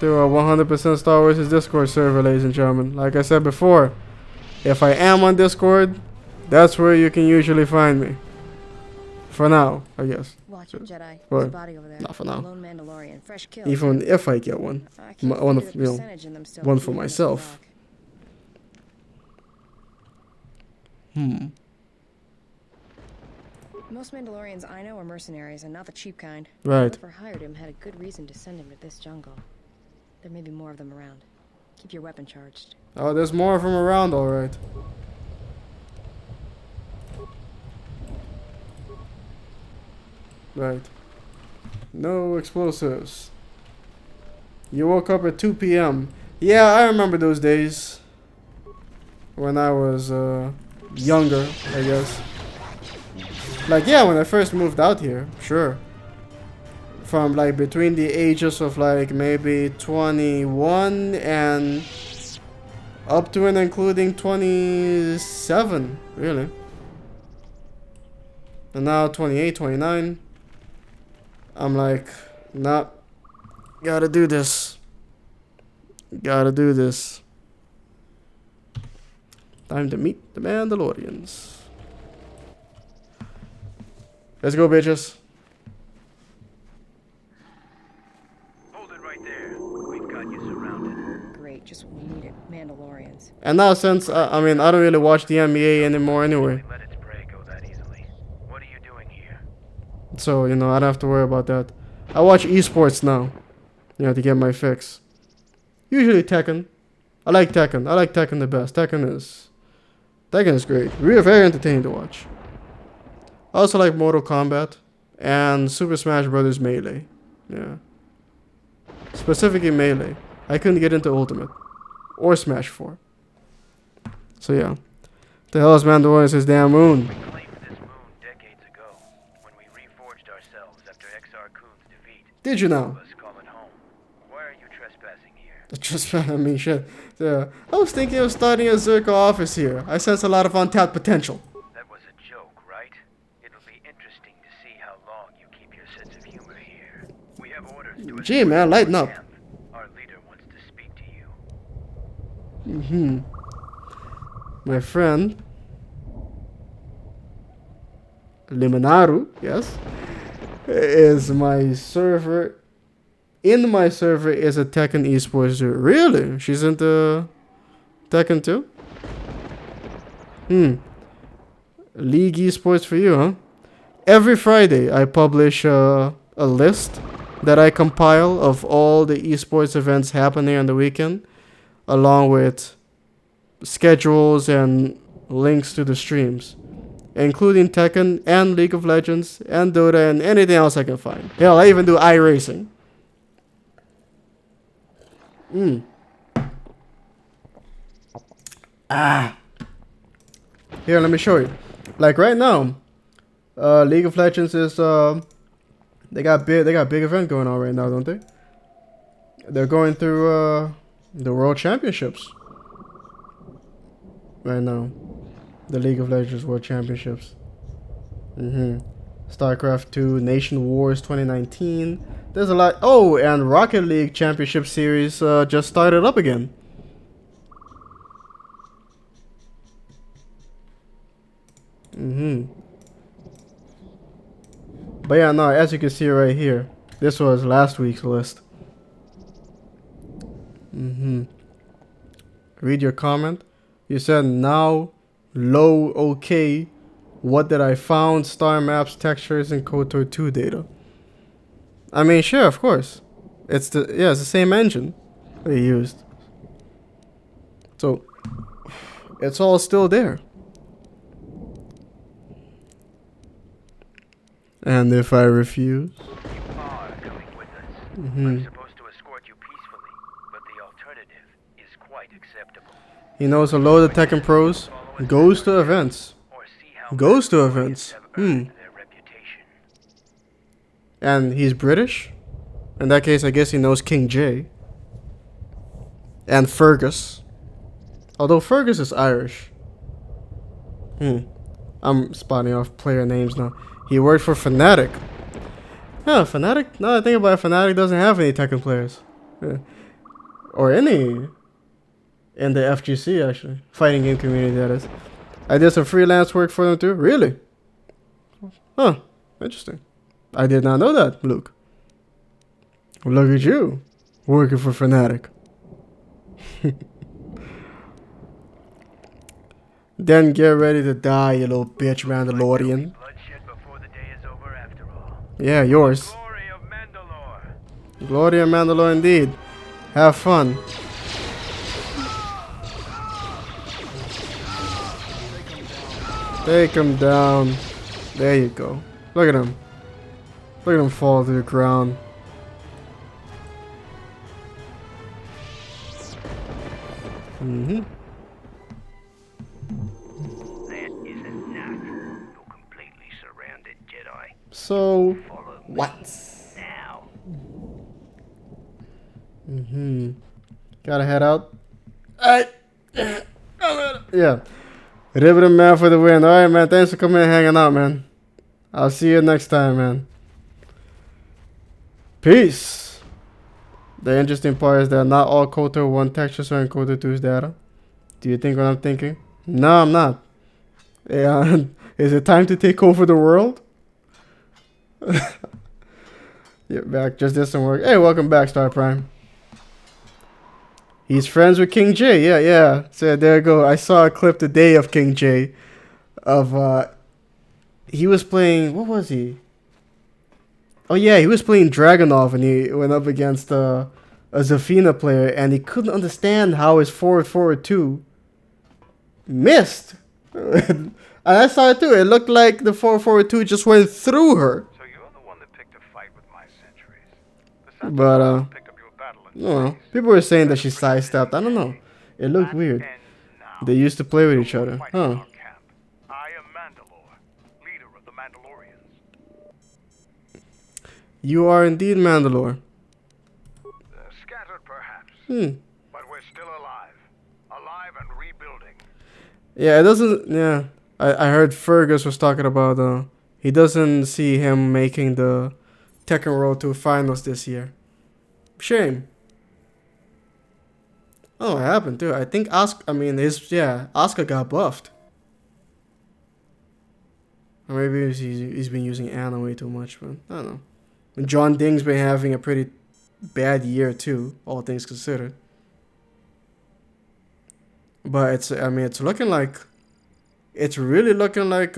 to our 100% Star Wars' Discord server, ladies and gentlemen. Like I said before, if I am on Discord, that's where you can usually find me. For now, I guess. Watch it, Jedi. Well, There's a body over there. not for now. Lone Mandalorian, fresh kill. Even if I get one, one of, you know, one for myself. Most Mandalorians I know are mercenaries, and not the cheap kind. Right. Whoever hired him had a good reason to send him to this jungle. There may be more of them around. Keep your weapon charged. Oh, there's more of them around, alright. Right. No explosives. You woke up at 2 p.m. Yeah, I remember those days. When I was younger, I guess. Like, yeah, when I first moved out here, sure. From like between the ages of like maybe 21 and up to and including 27, really. And now 28, 29. I'm like, nah, gotta do this. Gotta do this. Time to meet the Mandalorians. Let's go, bitches. Hold it right there. We've got you surrounded. Great, just what we needed. Mandalorians. And now since, I mean, I don't really watch the NBA anymore anyway. Let its prey go that easily. What are you doing here? So, you know, I don't have to worry about that. I watch esports now. You know, to get my fix. Usually Tekken. I like Tekken. I like Tekken the best. Tekken is great. Really very entertaining to watch. I also like Mortal Kombat and Super Smash Bros. Melee. Yeah. Specifically Melee. I couldn't get into Ultimate. Or Smash 4. So yeah. The hell is Mandalorian says damn moon? We claimed this moon decades ago when we reforged ourselves after XR Kuhn's defeat. Did you know? Let's call it home. Why are you trespassing here? I mean, shit. Yeah. I was thinking of starting a Zerka office here. I sense a lot of untapped potential. That was a joke, right? It'll be interesting to see how long you keep your sense of humor here. We have orders to Gee, man, lighten up. Our leader wants to speak to you. My friend Liminaru, yes, is my server. In my server is a Tekken esports too. Really? She's into Tekken too? League esports for you, huh? Every Friday I publish a list that I compile of all the esports events happening on the weekend, along with schedules and links to the streams, including Tekken and League of Legends and Dota and anything else I can find. Hell, I even do iRacing. Here, let me show you. Like right now, League of Legends is they got big event going on right now, don't they? They're going through the World Championships right now. The League of Legends World Championships. StarCraft 2 Nation Wars 2019. There's a lot. Oh, and Rocket League Championship Series just started up again. But yeah, no, as you can see right here, this was last week's list. Read your comment. You said now low okay. What did I found? Star maps, textures, and KoTOR 2 data. I mean, sure, of course. It's the same engine they used. So it's all still there. And if I refuse? You are coming with us. Mm-hmm. I'm supposed to escort you peacefully, but the alternative is quite acceptable. He knows a load of Tekken pros. Goes to events. Goes to events. And he's British? In that case, I guess he knows King J. And Fergus. Although Fergus is Irish. I'm spotting off player names now. He worked for Fnatic. Yeah, Fnatic? No, I think about it, Fnatic doesn't have any Tekken players. Yeah. Or any in the FGC, actually. Fighting game community, that is. I did some freelance work for them too. Really? Huh. Interesting. I did not know that, Luke. Look at you. Working for Fnatic. Then get ready to die, you little bitch, Mandalorian. Yeah, yours. Glory of Mandalore indeed. Have fun. Take him down. There you go. Look at him. Look at him fall to the ground. Mm-hmm. That is enough. You're completely surrounded, Jedi. So, what? Now. Mm-hmm. Gotta head out. Yeah. Ribbon man for the win. Alright, man. Thanks for coming and hanging out, man. I'll see you next time, man. Peace. The interesting part is that not all KoTOR 1 textures are in KoTOR 2's data. Do you think what I'm thinking? No, I'm not. Yeah, is it time to take over the world? Yeah, back. Just did some work. Hey, welcome back, Star Prime. He's friends with King J. Yeah. So there you go. I saw a clip today of King J. Of, he was playing, what was he? Oh yeah, he was playing Dragunov and he went up against a Zafina player and he couldn't understand how his forward 2 missed. And I saw it too. It looked like the forward 2 just went through her. So you're the one that picked a fight with my sentries. But no, people were saying that she sidestepped. I don't know. It looked weird. They used to play with each other. Huh. I am Mandalore, leader of the Mandalorians. You are indeed Mandalore. Scattered perhaps. But we're still alive. Alive and rebuilding. Yeah, it doesn't... Yeah. I heard Fergus was talking about... he doesn't see him making the Tekken World Tour finals this year. Shame. Oh, it happened too. I think Asuka got buffed. Or maybe he's been using Ana way too much, but I don't know. And John Ding's been having a pretty bad year too, all things considered. But it's looking like, it's really looking like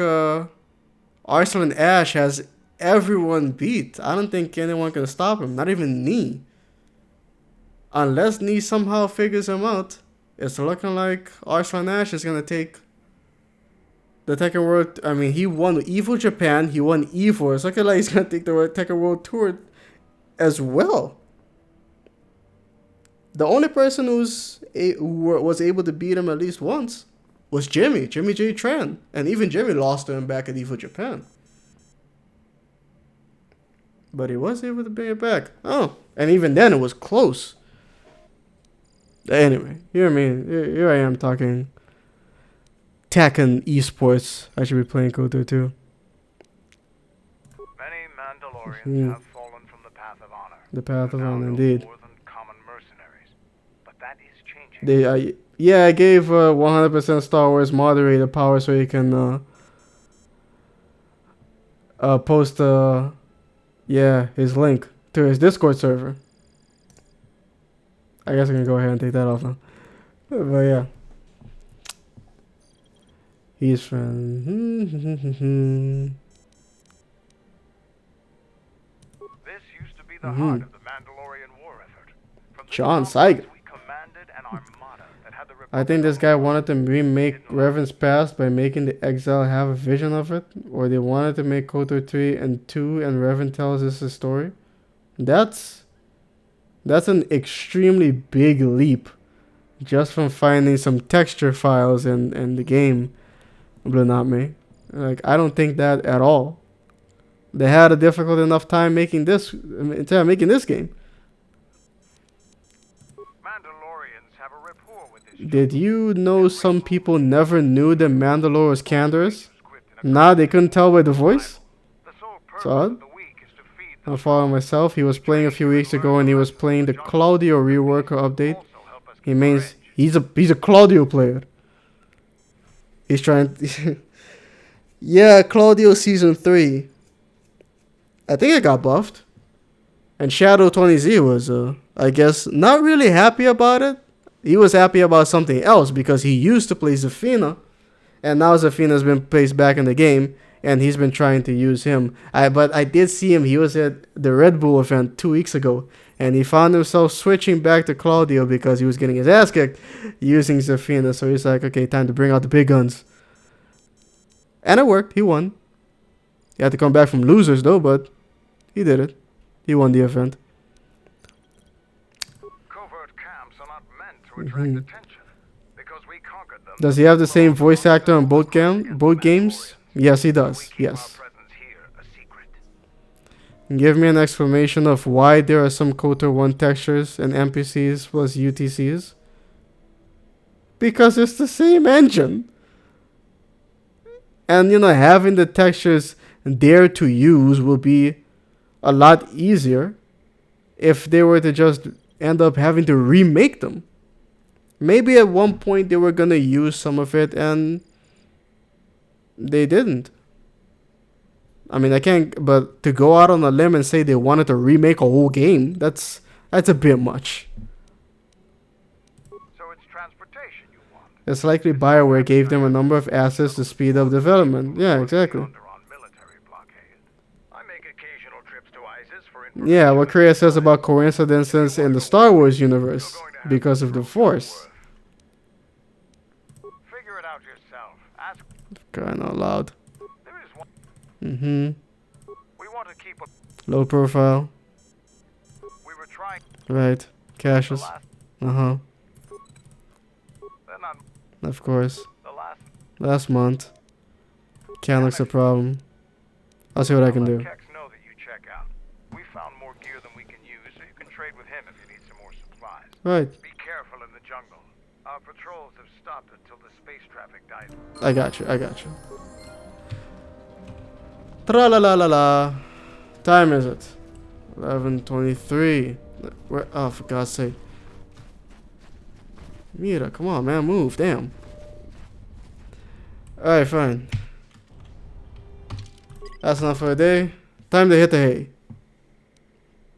Arsenal and Ash has everyone beat. I don't think anyone can stop him, not even Nee. Unless Nee somehow figures him out, it's looking like Arsenal and Ash is gonna take the Tekken World. I mean, he won Evo Japan, he won Evo. It's looking like he's gonna take the Tekken World Tour as well. The only person who was able to beat him at least once was Jimmy J. Tran, and even Jimmy lost to him back at Evo Japan. But he was able to bring it back. Oh, and even then it was close. Anyway, here I am talking Tekken esports. I should be playing KoTOR too. Many Mandalorians have fallen from the path of honor. The path of honor, indeed. More than common mercenaries, but that is changing. I gave 100% Star Wars moderator power so he can post his link to his Discord server. I guess I can go ahead and take that off now. But yeah. He's from... This used to be the heart of the Mandalorian war effort. From John Saigan. we commanded an armada that had the I think this guy wanted to remake Revan's Past by making the Exile have a vision of it, or they wanted to make KoTOR 3 and 2 and Revan tells us his story. That's an extremely big leap just from finding some texture files in the game. But not me. Like, I don't think that at all. They had a difficult enough time making this game. Mandalorians have a rapport with this. Did you know some people never knew that Mandalore was Canderous? Nah, they couldn't tell by the voice? It's odd. I'm following myself. He was playing a few weeks ago and he was playing the Claudio reworker update. He's a Claudio player. He's trying yeah, Claudio season 3. I think it got buffed. And Shadow 20Z was I guess not really happy about it. He was happy about something else because he used to play Zafina, and now Zafina's been placed back in the game, and he's been trying to use him. But I did see him. He was at the Red Bull event 2 weeks ago, and he found himself switching back to Claudio because he was getting his ass kicked using Zafina. So he's like, okay, time to bring out the big guns. And it worked. He won. He had to come back from losers though, but he did it. He won the event. Covert camps are not meant to attract attention because we conquered them. Does he have the same voice actor on both games? Yes, he does. Yes. Give me an explanation of why there are some KoTOR 1 textures and NPCs plus UTCs. Because it's the same engine. And, you know, having the textures there to use will be a lot easier if they were to just end up having to remake them. Maybe at one point they were going to use some of it and they didn't. I mean, I can't, but to go out on a limb and say they wanted to remake a whole game, that's a bit much. So it's transportation you want. It's likely BioWare gave them a number of assets to speed up development. Yeah, exactly. Yeah, what Korea says about coincidences in the Star Wars universe because of the Force. Figure it out yourself. Ask. Crying out loud. We want to keep a low profile. We were trying. Right. Caches. Of course. Last month. Can't looks a problem. I'll see what I can do. Know that you check out. We found more gear than we can use, so you can trade with him if you need some more supplies. Right. Be careful in the jungle. Our patrols have stopped until the space traffic dies. I got you. Tra-la-la-la-la. Time is it? 11:23. Oh, for God's sake. Mira, come on, man. Move. Damn. Alright, fine. That's enough for a day. Time to hit the hay.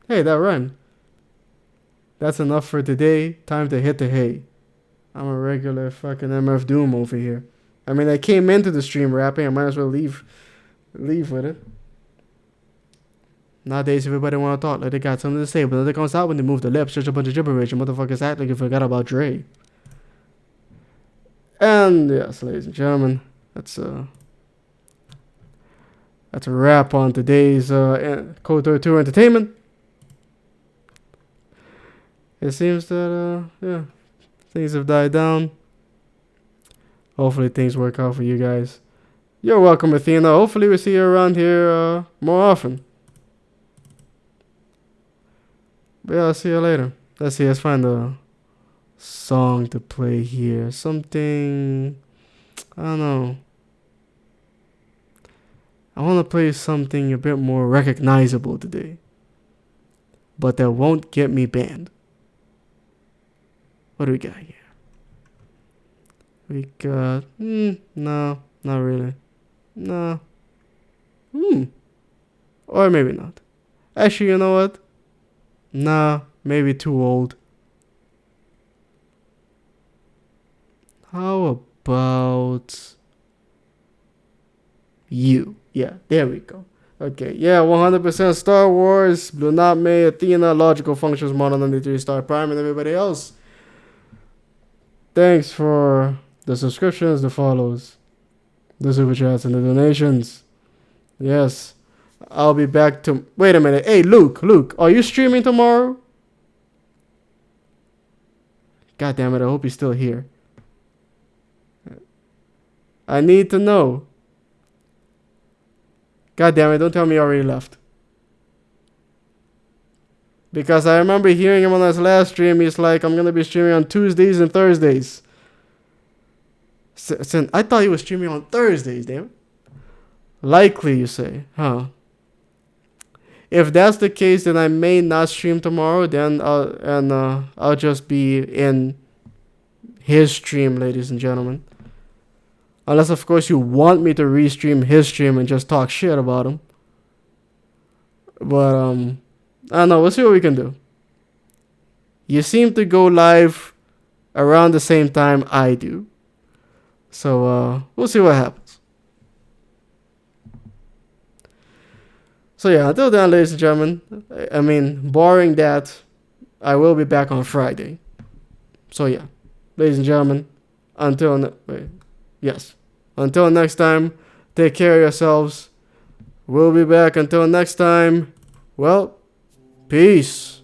Hey, that rhymed. That's enough for today. Time to hit the hay. I'm a regular fucking MF Doom over here. I mean, I came into the stream rapping. I might as well leave with it. Nowadays, everybody want to talk like they got something to say, but then it comes out when they move the lips, just a bunch of gibberish, and motherfuckers act like you forgot about Dre. And yes, ladies and gentlemen, that's a wrap on today's KoTOR 2 entertainment. It seems that yeah, things have died down. Hopefully things work out for you guys. You're welcome, Athena. Hopefully we see you around here more often. But yeah, I'll see you later. Let's find a song to play here. Something, I don't know. I want to play something a bit more recognizable today, but that won't get me banned. What do we got here? We got, no, not really. No. Or maybe not. Actually, you know what? Nah, maybe too old. How about you? Yeah, there we go. Okay, yeah, 100% Star Wars, Blue Not May, Athena, Logical Functions, Model 93, Star Prime, and everybody else. Thanks for the subscriptions, the follows, the super chats, and the donations. Yes. I'll be back to... Wait a minute. Hey, Luke, are you streaming tomorrow? God damn it, I hope he's still here. I need to know. God damn it, don't tell me you already left. Because I remember hearing him on his last stream. He's like, I'm going to be streaming on Tuesdays and Thursdays. I thought he was streaming on Thursdays, damn it. Likely, you say, huh? If that's the case, then I may not stream tomorrow. Then I'll just be in his stream, ladies and gentlemen. Unless, of course, you want me to restream his stream and just talk shit about him. But I don't know. We'll see what we can do. You seem to go live around the same time I do, so we'll see what happens. So yeah, until then, ladies and gentlemen, I mean, barring that, I will be back on Friday. So yeah, ladies and gentlemen, until next time, take care of yourselves. We'll be back until next time. Well, peace.